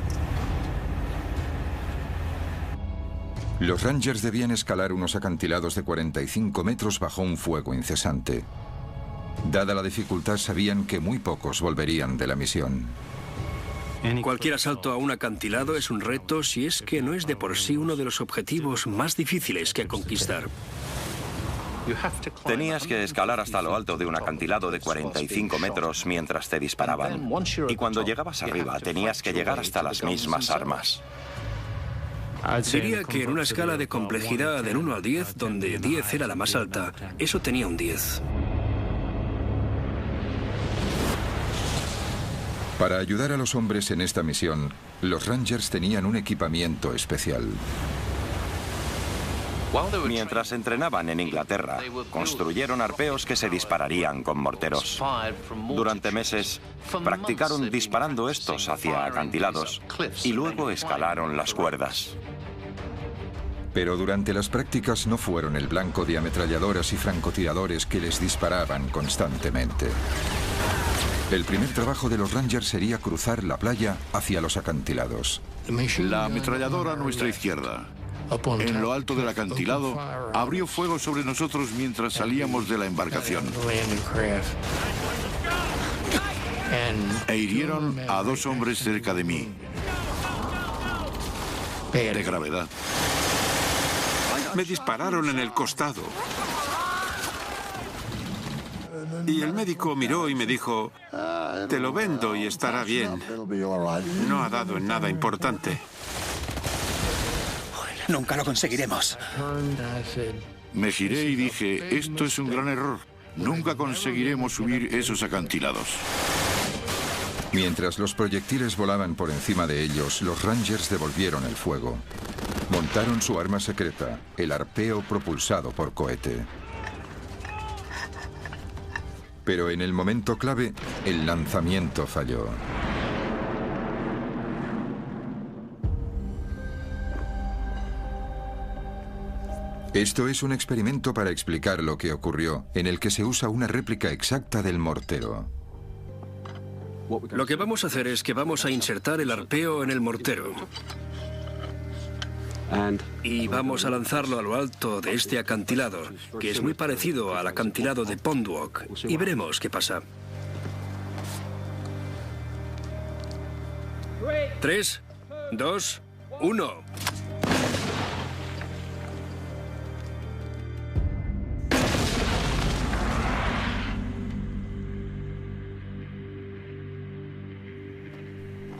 Los Rangers debían escalar unos acantilados de 45 metros bajo un fuego incesante. Dada la dificultad, sabían que muy pocos volverían de la misión. Cualquier asalto a un acantilado es un reto si es que no es de por sí uno de los objetivos más difíciles que conquistar. Tenías que escalar hasta lo alto de un acantilado de 45 metros mientras te disparaban. Y cuando llegabas arriba, tenías que llegar hasta las mismas armas. Diría que en una escala de complejidad del 1 al 10, donde 10 era la más alta, eso tenía un 10. Para ayudar a los hombres en esta misión, los Rangers tenían un equipamiento especial. Mientras entrenaban en Inglaterra, construyeron arpeos que se dispararían con morteros. Durante meses, practicaron disparando estos hacia acantilados y luego escalaron las cuerdas. Pero durante las prácticas no fueron el blanco de ametralladoras y francotiradores que les disparaban constantemente. El primer trabajo de los Rangers sería cruzar la playa hacia los acantilados. La ametralladora a nuestra izquierda, en lo alto del acantilado, abrió fuego sobre nosotros mientras salíamos de la embarcación. E hirieron a 2 hombres cerca de mí. De gravedad. Me dispararon en el costado. Y el médico miró y me dijo, te lo vendo y estará bien. No ha dado en nada importante. Nunca lo conseguiremos. Me giré y dije, esto es un gran error. Nunca conseguiremos subir esos acantilados. Mientras los proyectiles volaban por encima de ellos, los Rangers devolvieron el fuego. Montaron su arma secreta, el arpeo propulsado por cohete. Pero en el momento clave, el lanzamiento falló. Esto es un experimento para explicar lo que ocurrió, en el que se usa una réplica exacta del mortero. Lo que vamos a hacer es que vamos a insertar el arpeo en el mortero. Y vamos a lanzarlo a lo alto de este acantilado, que es muy parecido al acantilado de Pondwalk. Y veremos qué pasa. 3, 2, 1.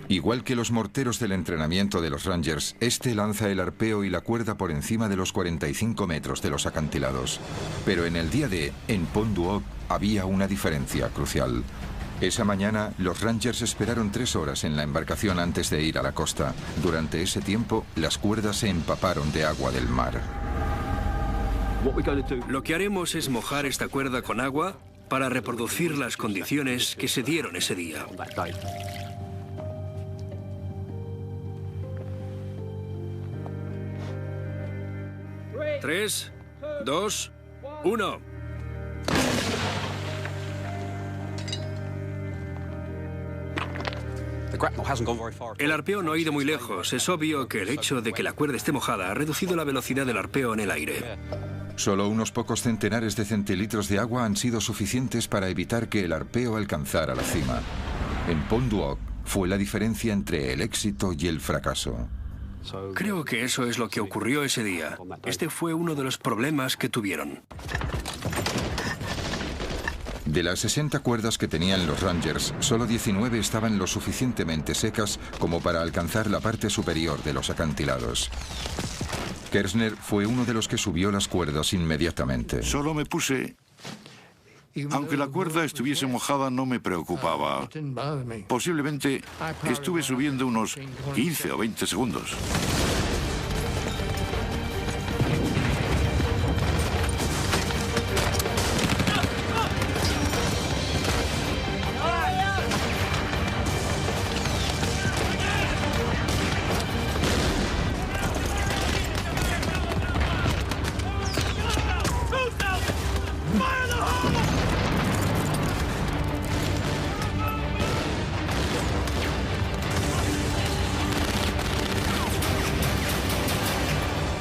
Igual que los morteros del entrenamiento de los Rangers, este lanza el arpeo y la cuerda por encima de los 45 metros de los acantilados. Pero en el día D, en Pondwalk, había una diferencia crucial. Esa mañana, los Rangers esperaron 3 horas en la embarcación antes de ir a la costa. Durante ese tiempo, las cuerdas se empaparon de agua del mar. Lo que haremos es mojar esta cuerda con agua para reproducir las condiciones que se dieron ese día. 3, 2, 1. El arpeo no ha ido muy lejos. Es obvio que el hecho de que la cuerda esté mojada ha reducido la velocidad del arpeo en el aire. Solo unos pocos centenares de centilitros de agua han sido suficientes para evitar que el arpeo alcanzara la cima. En Pondwalk fue la diferencia entre el éxito y el fracaso. Creo que eso es lo que ocurrió ese día. Este fue uno de los problemas que tuvieron. De las 60 cuerdas que tenían los Rangers, solo 19 estaban lo suficientemente secas como para alcanzar la parte superior de los acantilados. Kersner fue uno de los que subió las cuerdas inmediatamente. Solo me puse... Aunque la cuerda estuviese mojada, no me preocupaba. Posiblemente estuve subiendo unos 15 o 20 segundos.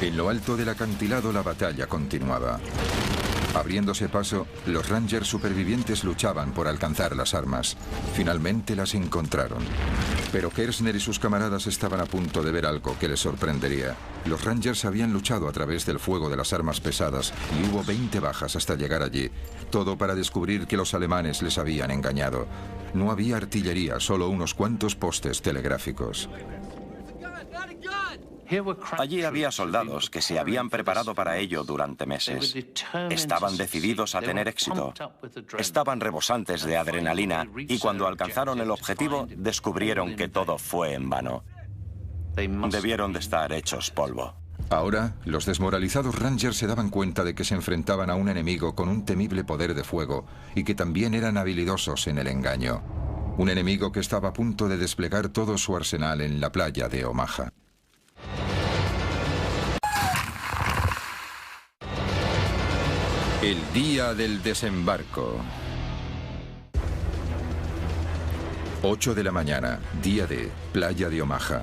En lo alto del acantilado la batalla continuaba. Abriéndose paso, los Rangers supervivientes luchaban por alcanzar las armas. Finalmente las encontraron. Pero Kershner y sus camaradas estaban a punto de ver algo que les sorprendería. Los Rangers habían luchado a través del fuego de las armas pesadas y hubo 20 bajas hasta llegar allí. Todo para descubrir que los alemanes les habían engañado. No había artillería, solo unos cuantos postes telegráficos. Allí había soldados que se habían preparado para ello durante meses. Estaban decididos a tener éxito. Estaban rebosantes de adrenalina y cuando alcanzaron el objetivo descubrieron que todo fue en vano. Debieron de estar hechos polvo. Ahora, los desmoralizados Rangers se daban cuenta de que se enfrentaban a un enemigo con un temible poder de fuego y que también eran habilidosos en el engaño. Un enemigo que estaba a punto de desplegar todo su arsenal en la playa de Omaha. El día del desembarco. 8 de la mañana, día D, playa de Omaha.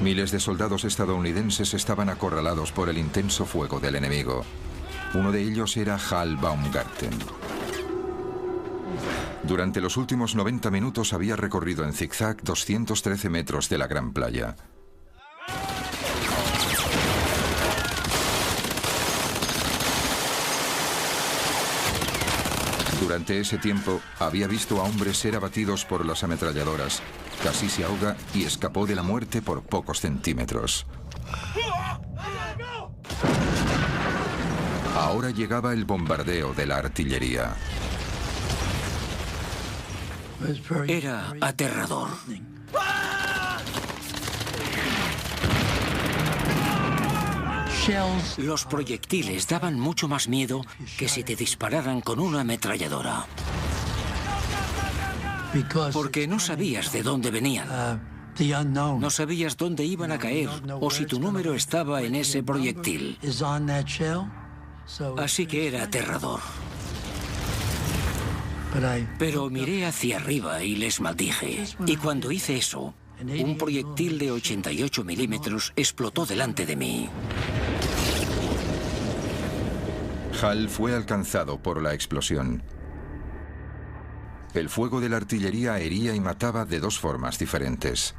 Miles de soldados estadounidenses estaban acorralados por el intenso fuego del enemigo. Uno de ellos era Hal Baumgarten. Durante los últimos 90 minutos había recorrido en zigzag 213 metros de la gran playa. Durante ese tiempo, había visto a hombres ser abatidos por las ametralladoras. Casi se ahoga y escapó de la muerte por pocos centímetros. Ahora llegaba el bombardeo de la artillería. Era aterrador. Los proyectiles daban mucho más miedo que si te dispararan con una ametralladora. Porque no sabías de dónde venían. No sabías dónde iban a caer o si tu número estaba en ese proyectil. Así que era aterrador. Pero miré hacia arriba y les maldije. Y cuando hice eso, un proyectil de 88 milímetros explotó delante de mí. Hal fue alcanzado por la explosión. El fuego de la artillería hería y mataba de dos formas diferentes.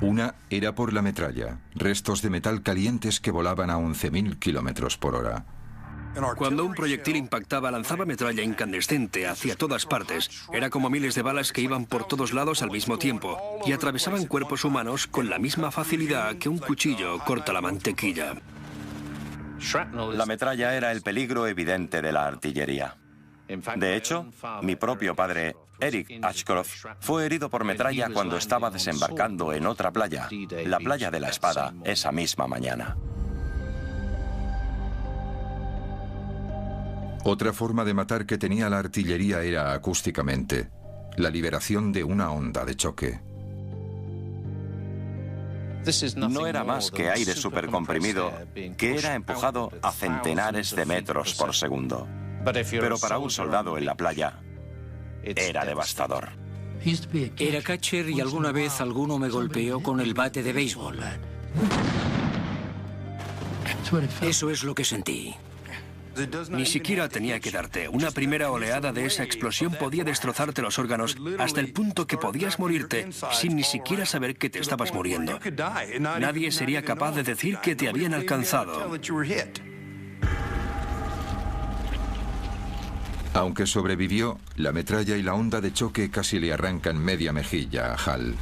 Una era por la metralla, restos de metal calientes que volaban a 11.000 kilómetros por hora. Cuando un proyectil impactaba, lanzaba metralla incandescente hacia todas partes. Era como miles de balas que iban por todos lados al mismo tiempo y atravesaban cuerpos humanos con la misma facilidad que un cuchillo corta la mantequilla. La metralla era el peligro evidente de la artillería. De hecho, mi propio padre, Eric Ashcroft, fue herido por metralla cuando estaba desembarcando en otra playa, la playa de la Espada, esa misma mañana. Otra forma de matar que tenía la artillería era acústicamente, la liberación de una onda de choque. No era más que aire supercomprimido que era empujado a centenares de metros por segundo. Pero para un soldado en la playa, era devastador. Era catcher y alguna vez alguno me golpeó con el bate de béisbol. Eso es lo que sentí. Ni siquiera tenía que darte. Una primera oleada de esa explosión podía destrozarte los órganos hasta el punto que podías morirte sin ni siquiera saber que te estabas muriendo. Nadie sería capaz de decir que te habían alcanzado. Aunque sobrevivió, la metralla y la onda de choque casi le arrancan media mejilla a Hal.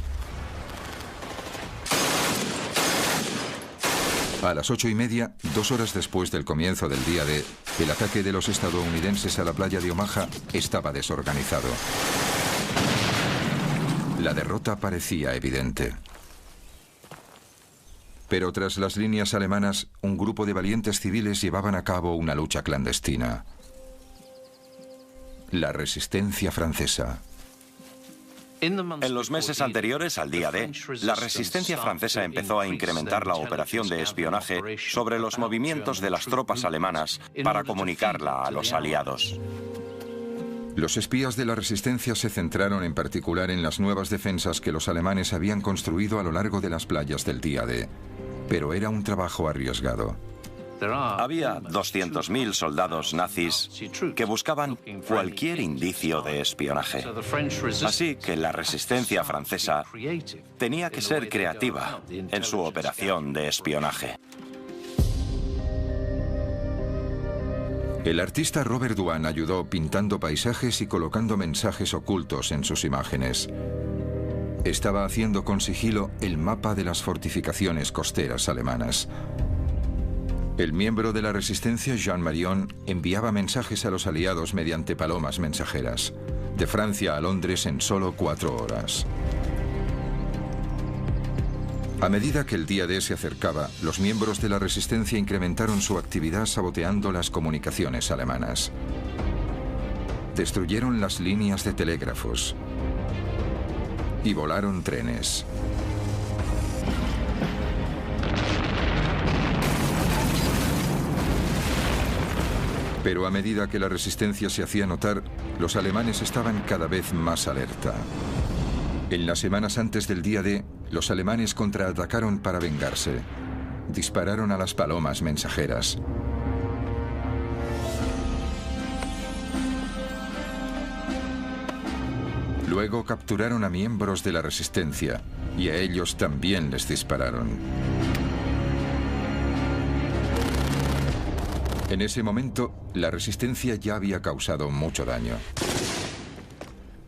A las 8:30, 2 horas después del comienzo del día D, el ataque de los estadounidenses a la playa de Omaha estaba desorganizado. La derrota parecía evidente. Pero tras las líneas alemanas, un grupo de valientes civiles llevaban a cabo una lucha clandestina. La resistencia francesa. En los meses anteriores al día D, la resistencia francesa empezó a incrementar la operación de espionaje sobre los movimientos de las tropas alemanas para comunicarla a los aliados. Los espías de la resistencia se centraron en particular en las nuevas defensas que los alemanes habían construido a lo largo de las playas del día D, pero era un trabajo arriesgado. Había 200.000 soldados nazis que buscaban cualquier indicio de espionaje. Así que la resistencia francesa tenía que ser creativa en su operación de espionaje. El artista Robert Dwan ayudó pintando paisajes y colocando mensajes ocultos en sus imágenes. Estaba haciendo con sigilo el mapa de las fortificaciones costeras alemanas. El miembro de la resistencia, Jean Marion, enviaba mensajes a los aliados mediante palomas mensajeras, de Francia a Londres en solo 4 horas. A medida que el día D se acercaba, los miembros de la resistencia incrementaron su actividad saboteando las comunicaciones alemanas. Destruyeron las líneas de telégrafos y volaron trenes. Pero a medida que la resistencia se hacía notar, los alemanes estaban cada vez más alerta. En las semanas antes del día D, los alemanes contraatacaron para vengarse. Dispararon a las palomas mensajeras. Luego capturaron a miembros de la resistencia y a ellos también les dispararon. En ese momento, la resistencia ya había causado mucho daño.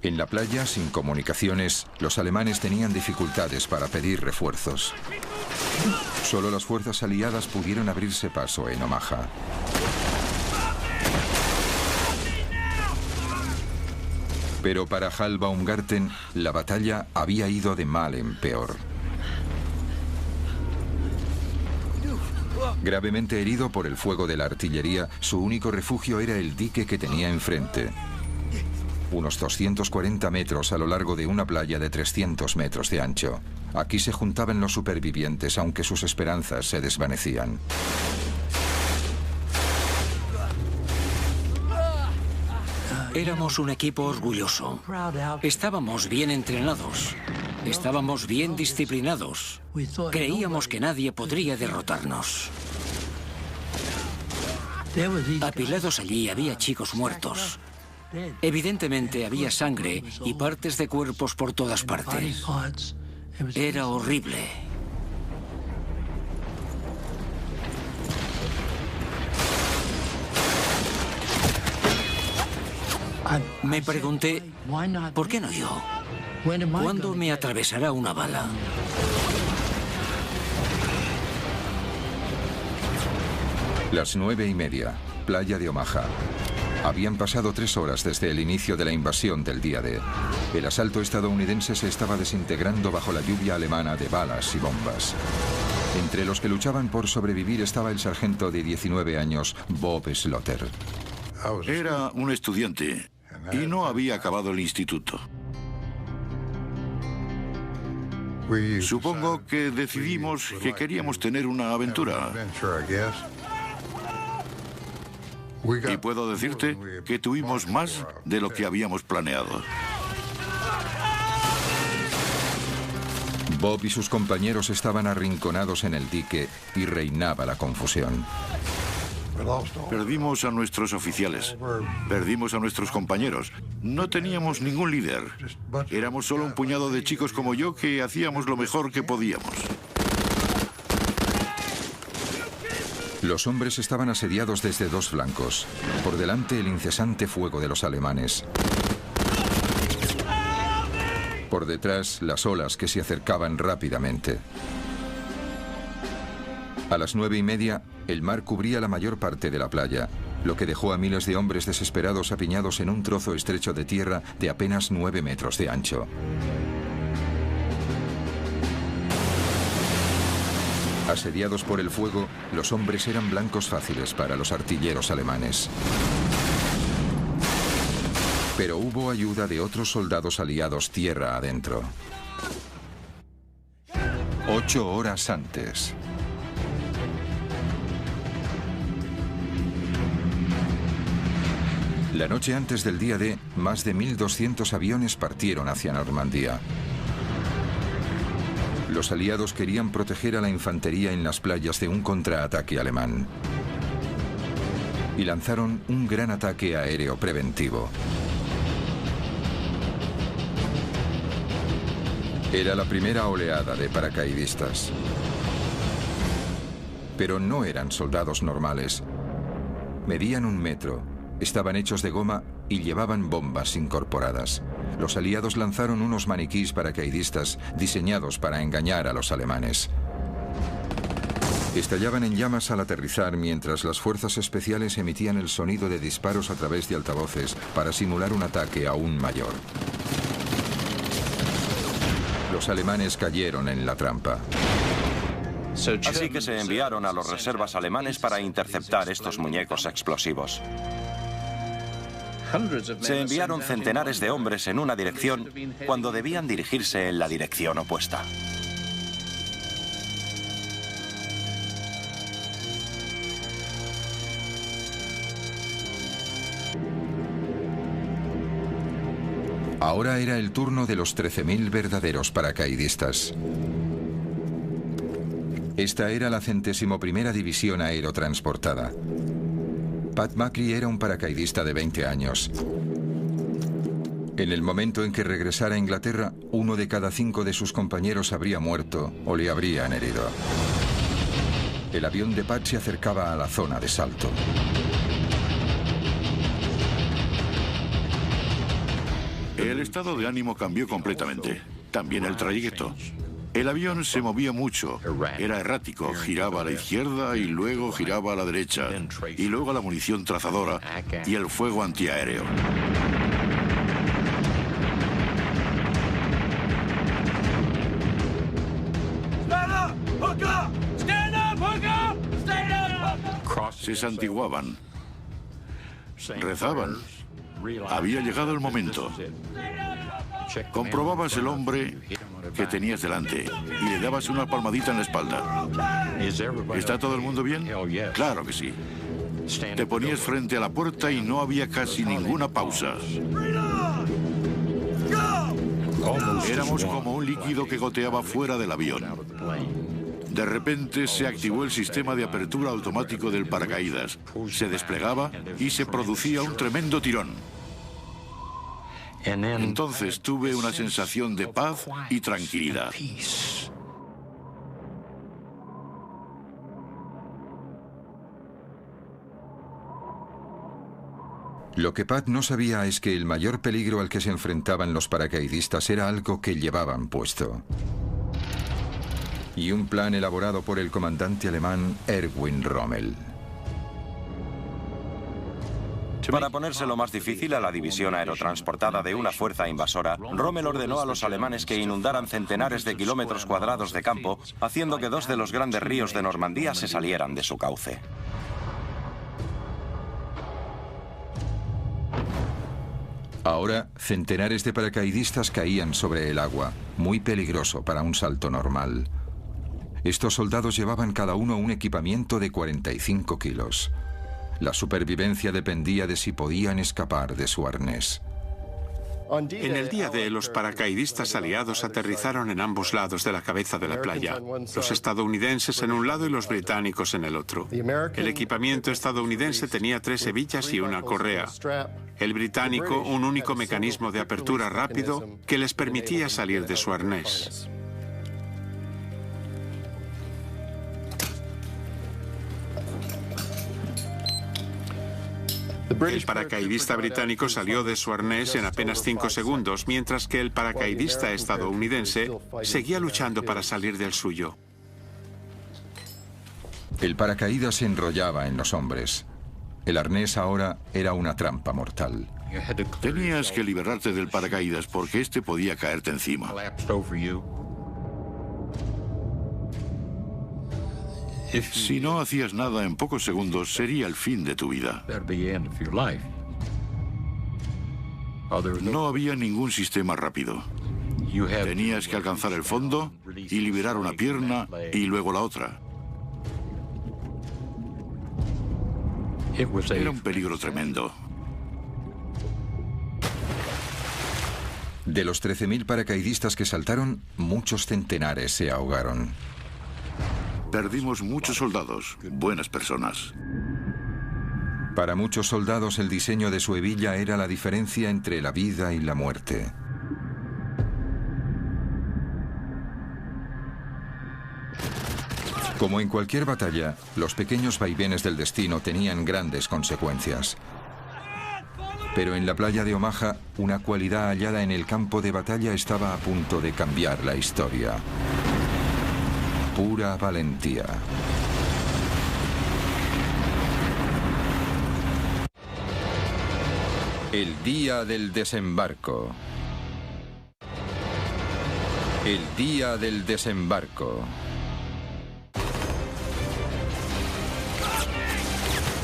En la playa, sin comunicaciones, los alemanes tenían dificultades para pedir refuerzos. Solo las fuerzas aliadas pudieron abrirse paso en Omaha. Pero para Hal Baumgarten, la batalla había ido de mal en peor. Gravemente herido por el fuego de la artillería, su único refugio era el dique que tenía enfrente. Unos 240 metros a lo largo de una playa de 300 metros de ancho. Aquí se juntaban los supervivientes, aunque sus esperanzas se desvanecían. Éramos un equipo orgulloso. Estábamos bien entrenados. Estábamos bien disciplinados. Creíamos que nadie podría derrotarnos. Apilados allí había chicos muertos. Evidentemente había sangre y partes de cuerpos por todas partes. Era horrible. Me pregunté, ¿por qué no yo? ¿Cuándo me atravesará una bala? Las 9:30, playa de Omaha. Habían pasado 3 horas desde el inicio de la invasión del día D. El asalto estadounidense se estaba desintegrando bajo la lluvia alemana de balas y bombas. Entre los que luchaban por sobrevivir estaba el sargento de 19 años, Bob Slaughter. Era un estudiante y no había acabado el instituto. Supongo que decidimos que queríamos tener una aventura. Y puedo decirte que tuvimos más de lo que habíamos planeado. Bob y sus compañeros estaban arrinconados en el dique y reinaba la confusión. Perdimos a nuestros oficiales, perdimos a nuestros compañeros. No teníamos ningún líder. Éramos solo un puñado de chicos como yo que hacíamos lo mejor que podíamos. Los hombres estaban asediados desde 2 flancos. Por delante, el incesante fuego de los alemanes. Por detrás, las olas que se acercaban rápidamente. A las 9:30, el mar cubría la mayor parte de la playa, lo que dejó a miles de hombres desesperados apiñados en un trozo estrecho de tierra de apenas 9 metros de ancho. Asediados por el fuego, los hombres eran blancos fáciles para los artilleros alemanes. Pero hubo ayuda de otros soldados aliados tierra adentro. 8 horas antes. La noche antes del día D, más de 1.200 aviones partieron hacia Normandía. Los aliados querían proteger a la infantería en las playas de un contraataque alemán. Y lanzaron un gran ataque aéreo preventivo. Era la primera oleada de paracaidistas. Pero no eran soldados normales. Medían 1 metro, estaban hechos de goma y llevaban bombas incorporadas. Los aliados lanzaron unos maniquís paracaidistas diseñados para engañar a los alemanes. Estallaban en llamas al aterrizar mientras las fuerzas especiales emitían el sonido de disparos a través de altavoces para simular un ataque aún mayor. Los alemanes cayeron en la trampa. Así que se enviaron a los reservas alemanes para interceptar estos muñecos explosivos. Se enviaron centenares de hombres en una dirección cuando debían dirigirse en la dirección opuesta. Ahora era el turno de los 13.000 verdaderos paracaidistas. Esta era la 101ª División Aerotransportada. Pat Buckley era un paracaidista de 20 años. En el momento en que regresara a Inglaterra, 1 de cada 5 de sus compañeros habría muerto o le habrían herido. El avión de Pat se acercaba a la zona de salto. El estado de ánimo cambió completamente. También el trayecto. El avión se movía mucho. Era errático. Giraba a la izquierda y luego giraba a la derecha. Y luego la munición trazadora y el fuego antiaéreo. Se santiguaban. Rezaban. Había llegado el momento. Comprobabas el hombre que tenías delante y le dabas una palmadita en la espalda. ¿Está todo el mundo bien? Claro que sí. Te ponías frente a la puerta y no había casi ninguna pausa. Éramos como un líquido que goteaba fuera del avión. De repente se activó el sistema de apertura automático del paracaídas. Se desplegaba y se producía un tremendo tirón. Entonces tuve una sensación de paz y tranquilidad. Lo que Pat no sabía es que el mayor peligro al que se enfrentaban los paracaidistas era algo que llevaban puesto. Y un plan elaborado por el comandante alemán Erwin Rommel. Para ponérselo más difícil a la división aerotransportada de una fuerza invasora, Rommel ordenó a los alemanes que inundaran centenares de kilómetros cuadrados de campo, haciendo que 2 de los grandes ríos de Normandía se salieran de su cauce. Ahora, centenares de paracaidistas caían sobre el agua, muy peligroso para un salto normal. Estos soldados llevaban cada uno un equipamiento de 45 kilos. La supervivencia dependía de si podían escapar de su arnés. En el día D, los paracaidistas aliados aterrizaron en ambos lados de la cabeza de la playa. Los estadounidenses en un lado y los británicos en el otro. El equipamiento estadounidense tenía 3 hebillas y una correa. El británico, un único mecanismo de apertura rápido que les permitía salir de su arnés. El paracaidista británico salió de su arnés en apenas 5 segundos, mientras que el paracaidista estadounidense seguía luchando para salir del suyo. El paracaídas se enrollaba en los hombres. El arnés ahora era una trampa mortal. Tenías que liberarte del paracaídas porque este podía caerte encima. Si no hacías nada en pocos segundos, sería el fin de tu vida. No había ningún sistema rápido. Tenías que alcanzar el fondo y liberar una pierna y luego la otra. Era un peligro tremendo. De los 13.000 paracaidistas que saltaron, muchos centenares se ahogaron. Perdimos muchos soldados, buenas personas. Para muchos soldados el diseño de su hebilla era la diferencia entre la vida y la muerte. Como en cualquier batalla, los pequeños vaivenes del destino tenían grandes consecuencias. Pero en la playa de Omaha, una cualidad hallada en el campo de batalla estaba a punto de cambiar la historia. Pura valentía. El día del desembarco. El día del desembarco.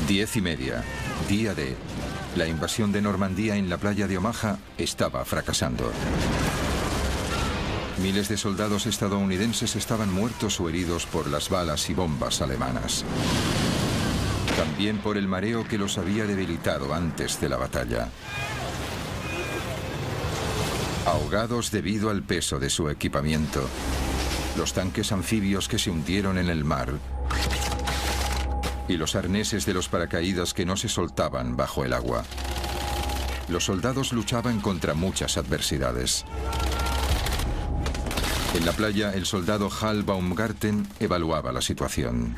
10:30, día D. La invasión de Normandía en la playa de Omaha estaba fracasando. Miles de soldados estadounidenses estaban muertos o heridos por las balas y bombas alemanas. También por el mareo que los había debilitado antes de la batalla. Ahogados debido al peso de su equipamiento. Los tanques anfibios que se hundieron en el mar. Y los arneses de los paracaídas que no se soltaban bajo el agua. Los soldados luchaban contra muchas adversidades. En la playa, el soldado Hal Baumgarten evaluaba la situación.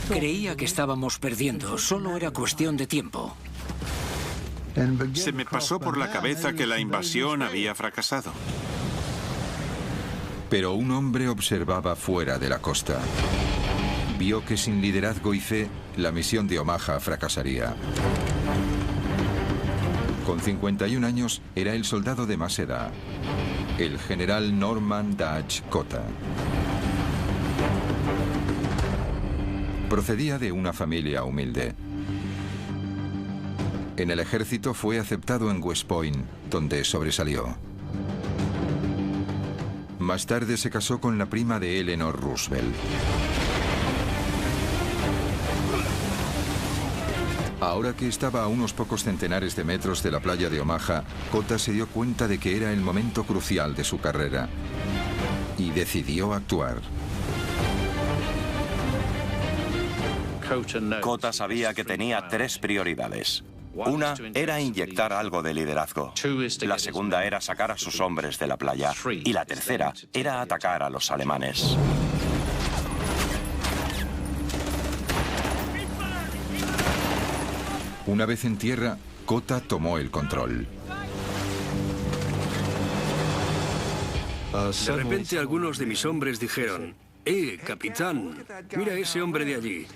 Creía que estábamos perdiendo, solo era cuestión de tiempo. Se me pasó por la cabeza que la invasión había fracasado. Pero un hombre observaba fuera de la costa. Vio que sin liderazgo y fe, la misión de Omaha fracasaría. Con 51 años, era el soldado de más edad, el general Norman Dutch Cotta. Procedía de una familia humilde. En el ejército fue aceptado en West Point, donde sobresalió. Más tarde se casó con la prima de Eleanor Roosevelt. Ahora que estaba a unos pocos centenares de metros de la playa de Omaha, Cotta se dio cuenta de que era el momento crucial de su carrera y decidió actuar. Cotta sabía que tenía 3 prioridades. Una era inyectar algo de liderazgo. La segunda era sacar a sus hombres de la playa. Y la tercera era atacar a los alemanes. Una vez en tierra, Cotta tomó el control. De repente algunos de mis hombres dijeron: capitán, mira ese hombre de allí.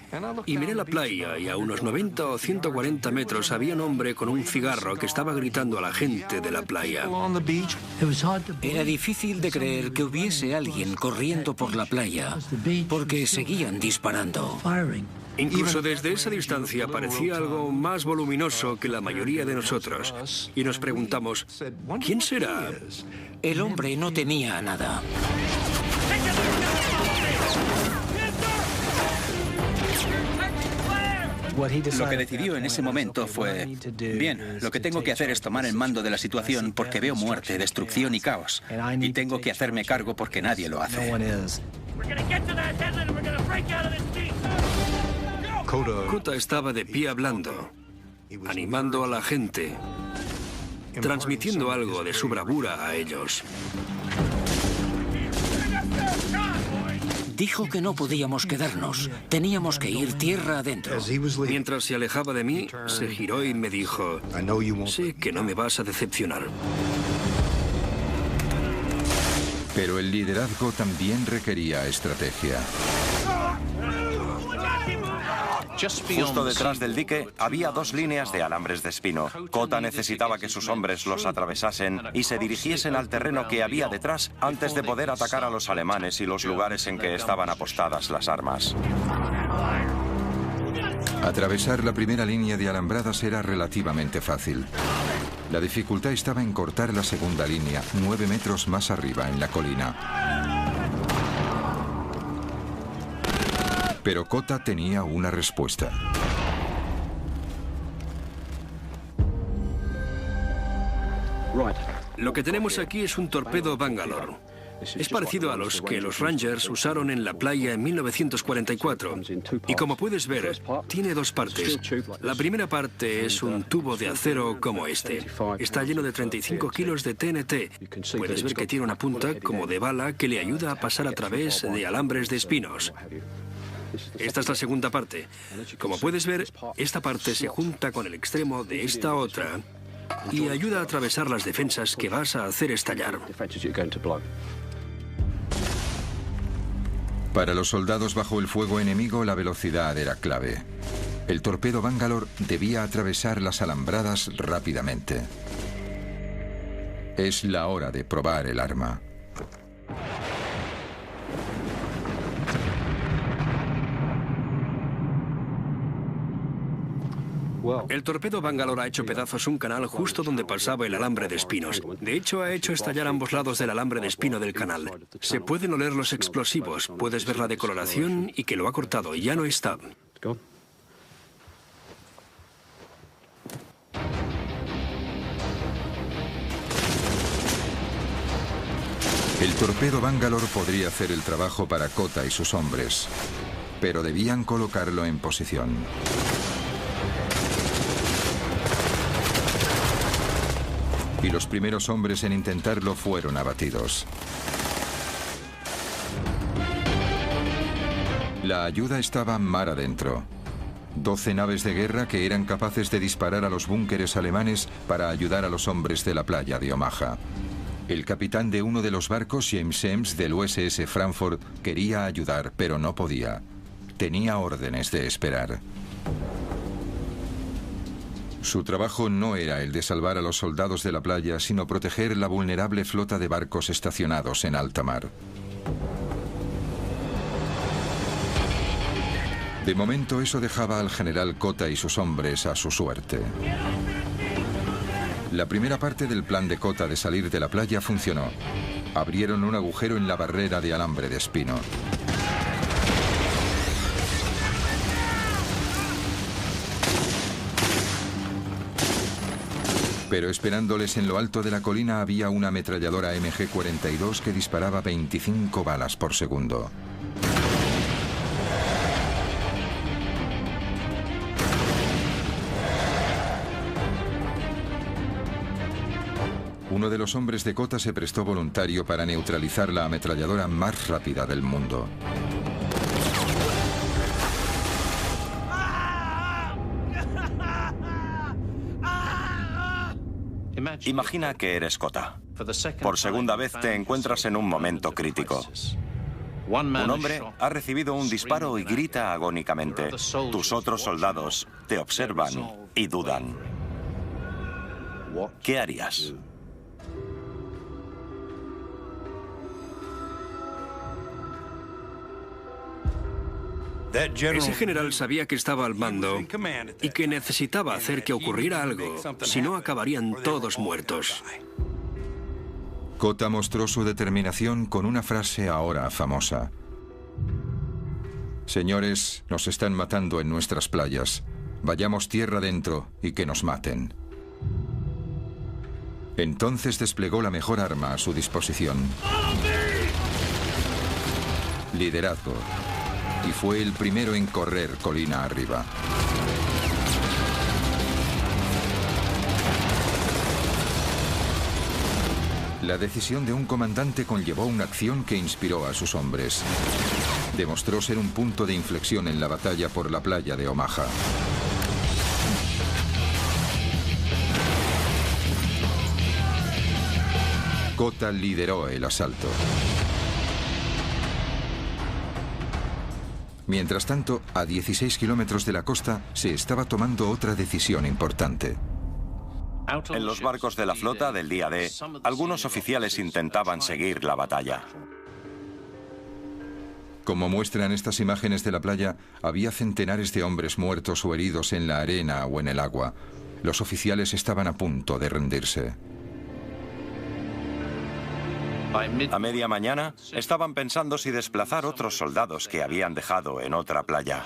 Y miré la playa y a unos 90 o 140 metros había un hombre con un cigarro que estaba gritando a la gente de la playa. Era difícil de creer que hubiese alguien corriendo por la playa, porque seguían disparando. Incluso desde esa distancia parecía algo más voluminoso que la mayoría de nosotros. Y nos preguntamos, ¿quién será? El hombre no temía a nada. Lo que decidió en ese momento fue: bien, lo que tengo que hacer es tomar el mando de la situación porque veo muerte, destrucción y caos. Y tengo que hacerme cargo porque nadie lo hace. Cotta estaba de pie hablando, animando a la gente, transmitiendo algo de su bravura a ellos. Dijo que no podíamos quedarnos, teníamos que ir tierra adentro. Mientras se alejaba de mí, se giró y me dijo: sé que no me vas a decepcionar. Pero el liderazgo también requería estrategia. Justo detrás del dique había 2 líneas de alambres de espino. Cotta necesitaba que sus hombres los atravesasen y se dirigiesen al terreno que había detrás antes de poder atacar a los alemanes y los lugares en que estaban apostadas las armas. Atravesar la primera línea de alambradas era relativamente fácil. La dificultad estaba en cortar la segunda línea, 9 metros más arriba en la colina. Pero Cotta tenía una respuesta. Lo que tenemos aquí es un torpedo Bangalore. Es parecido a los que los Rangers usaron en la playa en 1944. Y como puedes ver, tiene dos partes. La primera parte es un tubo de acero como este. Está lleno de 35 kilos de TNT. Puedes ver que tiene una punta como de bala que le ayuda a pasar a través de alambres de espinos. Esta es la segunda parte. Como puedes ver, esta parte se junta con el extremo de esta otra y ayuda a atravesar las defensas que vas a hacer estallar. Para los soldados bajo el fuego enemigo, la velocidad era clave. El torpedo Bangalore debía atravesar las alambradas rápidamente. Es la hora de probar el arma. El torpedo Bangalore ha hecho pedazos un canal justo donde pasaba el alambre de espinos. De hecho, ha hecho estallar ambos lados del alambre de espino del canal. Se pueden oler los explosivos, puedes ver la decoloración y que lo ha cortado. Ya no está. El torpedo Bangalore podría hacer el trabajo para Kota y sus hombres, pero debían colocarlo en posición. Y los primeros hombres en intentarlo fueron abatidos. La ayuda estaba mar adentro. 12 naves de guerra que eran capaces de disparar a los búnkeres alemanes para ayudar a los hombres de la playa de Omaha. El capitán de uno de los barcos, James Eames, del USS Frankfurt, quería ayudar, pero no podía. Tenía órdenes de esperar. Su trabajo no era el de salvar a los soldados de la playa, sino proteger la vulnerable flota de barcos estacionados en alta mar. De momento eso dejaba al general Kota y sus hombres a su suerte. La primera parte del plan de Kota de salir de la playa funcionó. Abrieron un agujero en la barrera de alambre de espino. Pero esperándoles en lo alto de la colina había una ametralladora MG-42 que disparaba 25 balas por segundo. Uno de los hombres de Kota se prestó voluntario para neutralizar la ametralladora más rápida del mundo. Imagina que eres Kota. Por segunda vez te encuentras en un momento crítico. Un hombre ha recibido un disparo y grita agónicamente. Tus otros soldados te observan y dudan. ¿Qué harías? Ese general sabía que estaba al mando y que necesitaba hacer que ocurriera algo, si no acabarían todos muertos. Kota mostró su determinación con una frase ahora famosa. Señores, nos están matando en nuestras playas. Vayamos tierra adentro y que nos maten. Entonces desplegó la mejor arma a su disposición. Liderazgo. Y fue el primero en correr colina arriba. La decisión de un comandante conllevó una acción que inspiró a sus hombres. Demostró ser un punto de inflexión en la batalla por la playa de Omaha. Kota lideró el asalto. Mientras tanto, a 16 kilómetros de la costa, se estaba tomando otra decisión importante. En los barcos de la flota del día D, algunos oficiales intentaban seguir la batalla. Como muestran estas imágenes de la playa, había centenares de hombres muertos o heridos en la arena o en el agua. Los oficiales estaban a punto de rendirse. A media mañana, estaban pensando si desplazar otros soldados que habían dejado en otra playa.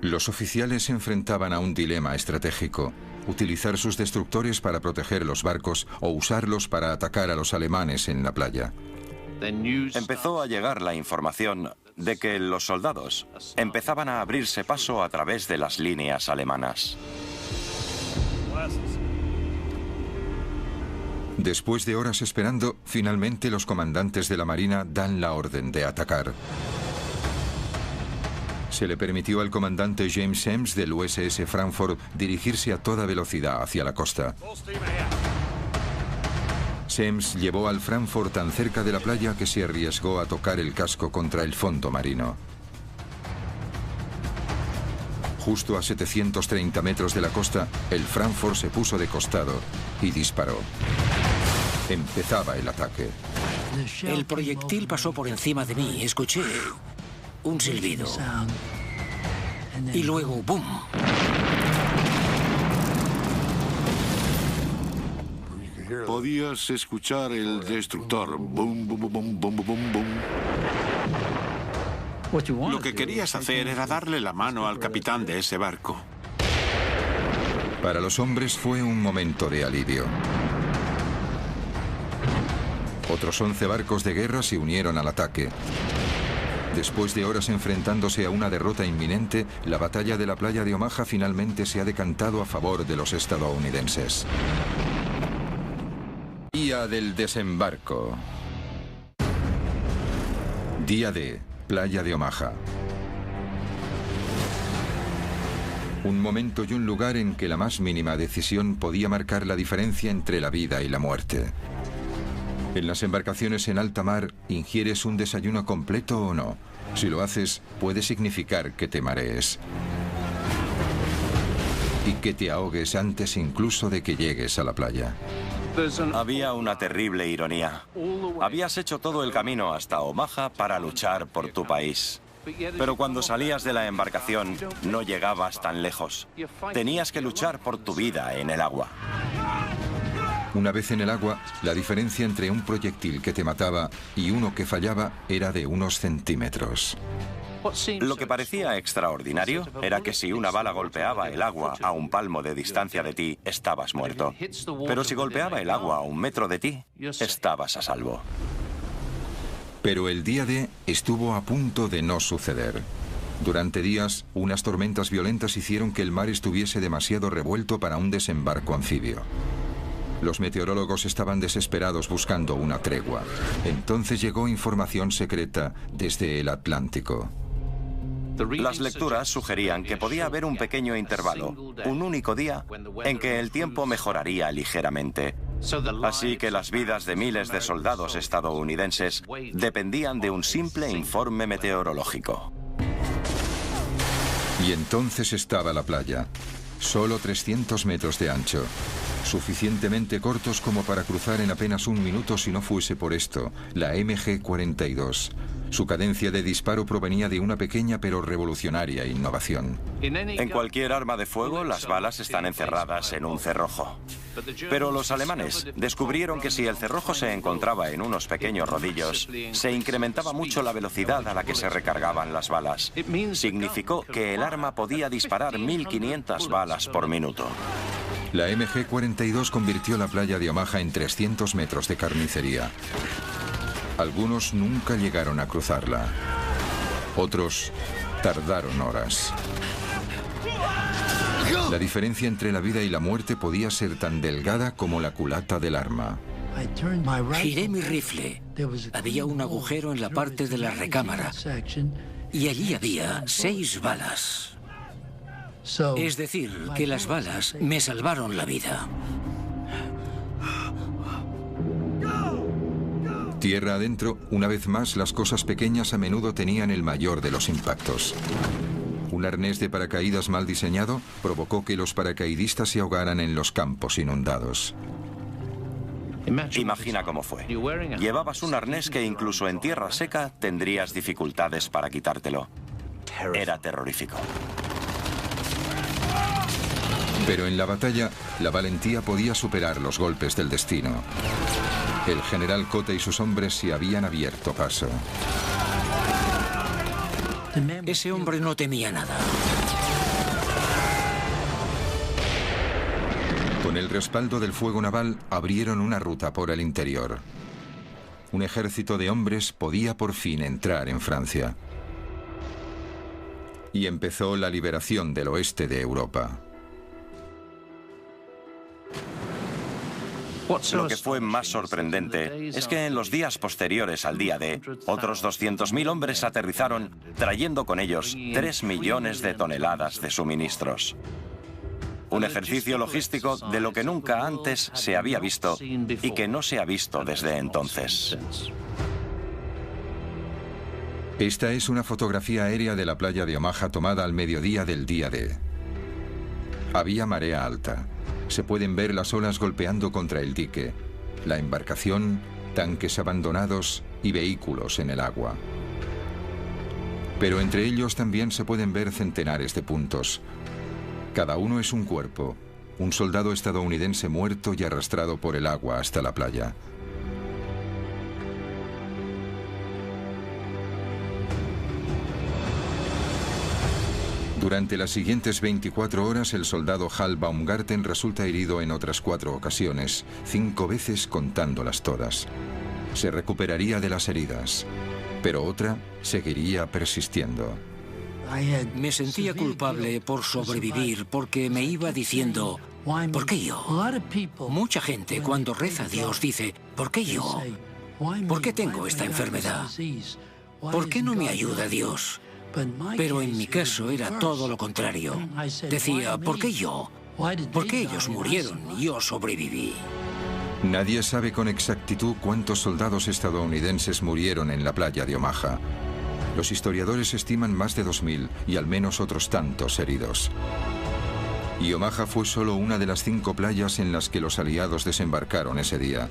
Los oficiales se enfrentaban a un dilema estratégico. utilizar sus destructores para proteger los barcos o usarlos para atacar a los alemanes en la playa. Empezó a llegar la información de que los soldados empezaban a abrirse paso a través de las líneas alemanas. Después de horas esperando, finalmente los comandantes de la Marina dan la orden de atacar. Se le permitió al comandante James Semmes del USS Frankfurt dirigirse a toda velocidad hacia la costa. Semmes llevó al Frankfurt tan cerca de la playa que se arriesgó a tocar el casco contra el fondo marino. Justo a 730 metros de la costa, el Frankfurt se puso de costado y disparó. Empezaba el ataque. El proyectil pasó por encima de mí. Escuché un silbido. Y luego, ¡boom! Podías escuchar el destructor. Boom, boom, boom, boom, boom, boom. Lo que querías hacer era darle la mano al capitán de ese barco. Para los hombres fue un momento de alivio. Otros 11 barcos de guerra se unieron al ataque. Después de horas enfrentándose a una derrota inminente, la batalla de la playa de Omaha finalmente se ha decantado a favor de los estadounidenses. Día del desembarco. Día D, playa de Omaha. Un momento y un lugar en que la más mínima decisión podía marcar la diferencia entre la vida y la muerte. En las embarcaciones en alta mar, ¿ingieres un desayuno completo o no? Si lo haces, puede significar que te marees. Y que te ahogues antes incluso de que llegues a la playa. Había una terrible ironía. Habías hecho todo el camino hasta Omaha para luchar por tu país. Pero cuando salías de la embarcación, no llegabas tan lejos. Tenías que luchar por tu vida en el agua. Una vez en el agua, la diferencia entre un proyectil que te mataba y uno que fallaba era de unos centímetros. Lo que parecía extraordinario era que si una bala golpeaba el agua a un palmo de distancia de ti, estabas muerto. Pero si golpeaba el agua a 1 metro de ti, estabas a salvo. Pero el día D estuvo a punto de no suceder. Durante días, unas tormentas violentas hicieron que el mar estuviese demasiado revuelto para un desembarco anfibio. Los meteorólogos estaban desesperados buscando una tregua. Entonces llegó información secreta desde el Atlántico. Las lecturas sugerían que podía haber un pequeño intervalo, un único día, en que el tiempo mejoraría ligeramente. Así que las vidas de miles de soldados estadounidenses dependían de un simple informe meteorológico. Y entonces estaba la playa. Solo 300 metros de ancho. Suficientemente cortos como para cruzar en apenas 1 minuto si no fuese por esto, la MG-42. Su cadencia de disparo provenía de una pequeña pero revolucionaria innovación. En cualquier arma de fuego, las balas están encerradas en un cerrojo. Pero los alemanes descubrieron que si el cerrojo se encontraba en unos pequeños rodillos, se incrementaba mucho la velocidad a la que se recargaban las balas. Significó que el arma podía disparar 1500 balas por minuto. La MG-42 convirtió la playa de Omaha en 300 metros de carnicería. Algunos nunca llegaron a cruzarla. Otros tardaron horas. La diferencia entre la vida y la muerte podía ser tan delgada como la culata del arma. Giré mi rifle. Había un agujero en la parte de la recámara. Y allí había 6 balas. Es decir, que las balas me salvaron la vida. Tierra adentro, una vez más, las cosas pequeñas a menudo tenían el mayor de los impactos. Un arnés de paracaídas mal diseñado provocó que los paracaidistas se ahogaran en los campos inundados. Imagina cómo fue. Llevabas un arnés que incluso en tierra seca tendrías dificultades para quitártelo. Era terrorífico. Pero en la batalla, la valentía podía superar los golpes del destino. El general Cota y sus hombres se habían abierto paso. Ese hombre no temía nada. Con el respaldo del fuego naval, abrieron una ruta por el interior. Un ejército de hombres podía por fin entrar en Francia. Y empezó la liberación del oeste de Europa. Lo que fue más sorprendente es que en los días posteriores al día D, otros 200.000 hombres aterrizaron trayendo con ellos 3 millones de toneladas de suministros. Un ejercicio logístico de lo que nunca antes se había visto y que no se ha visto desde entonces. Esta es una fotografía aérea de la playa de Omaha tomada al mediodía del día D. Había marea alta. Se pueden ver las olas golpeando contra el dique, la embarcación, tanques abandonados y vehículos en el agua. Pero entre ellos también se pueden ver centenares de puntos. Cada uno es un cuerpo, un soldado estadounidense muerto y arrastrado por el agua hasta la playa. Durante las siguientes 24 horas, el soldado Hal Baumgarten resulta herido en otras 4 ocasiones, 5 veces contándolas todas. Se recuperaría de las heridas, pero otra seguiría persistiendo. Me sentía culpable por sobrevivir porque me iba diciendo, ¿por qué yo? Mucha gente cuando reza a Dios dice, ¿por qué yo? ¿Por qué tengo esta enfermedad? ¿Por qué no me ayuda Dios? Pero en mi caso era todo lo contrario. Decía, ¿por qué yo? ¿Por qué ellos murieron y yo sobreviví? Nadie sabe con exactitud cuántos soldados estadounidenses murieron en la playa de Omaha. Los historiadores estiman más de 2.000 y al menos otros tantos heridos. Y Omaha fue solo una de las 5 playas en las que los aliados desembarcaron ese día.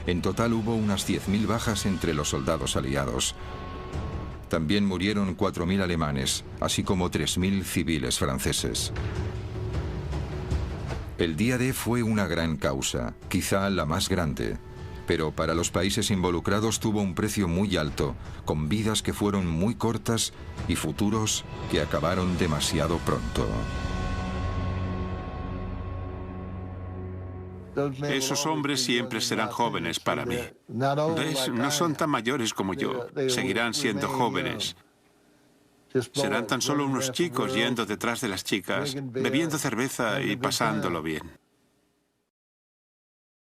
En total hubo unas 10.000 bajas entre los soldados aliados. También murieron 4.000 alemanes, así como 3.000 civiles franceses. El día D fue una gran causa, quizá la más grande, pero para los países involucrados tuvo un precio muy alto, con vidas que fueron muy cortas y futuros que acabaron demasiado pronto. Esos hombres siempre serán jóvenes para mí. ¿Ves? No son tan mayores como yo. Seguirán siendo jóvenes. Serán tan solo unos chicos yendo detrás de las chicas, bebiendo cerveza y pasándolo bien.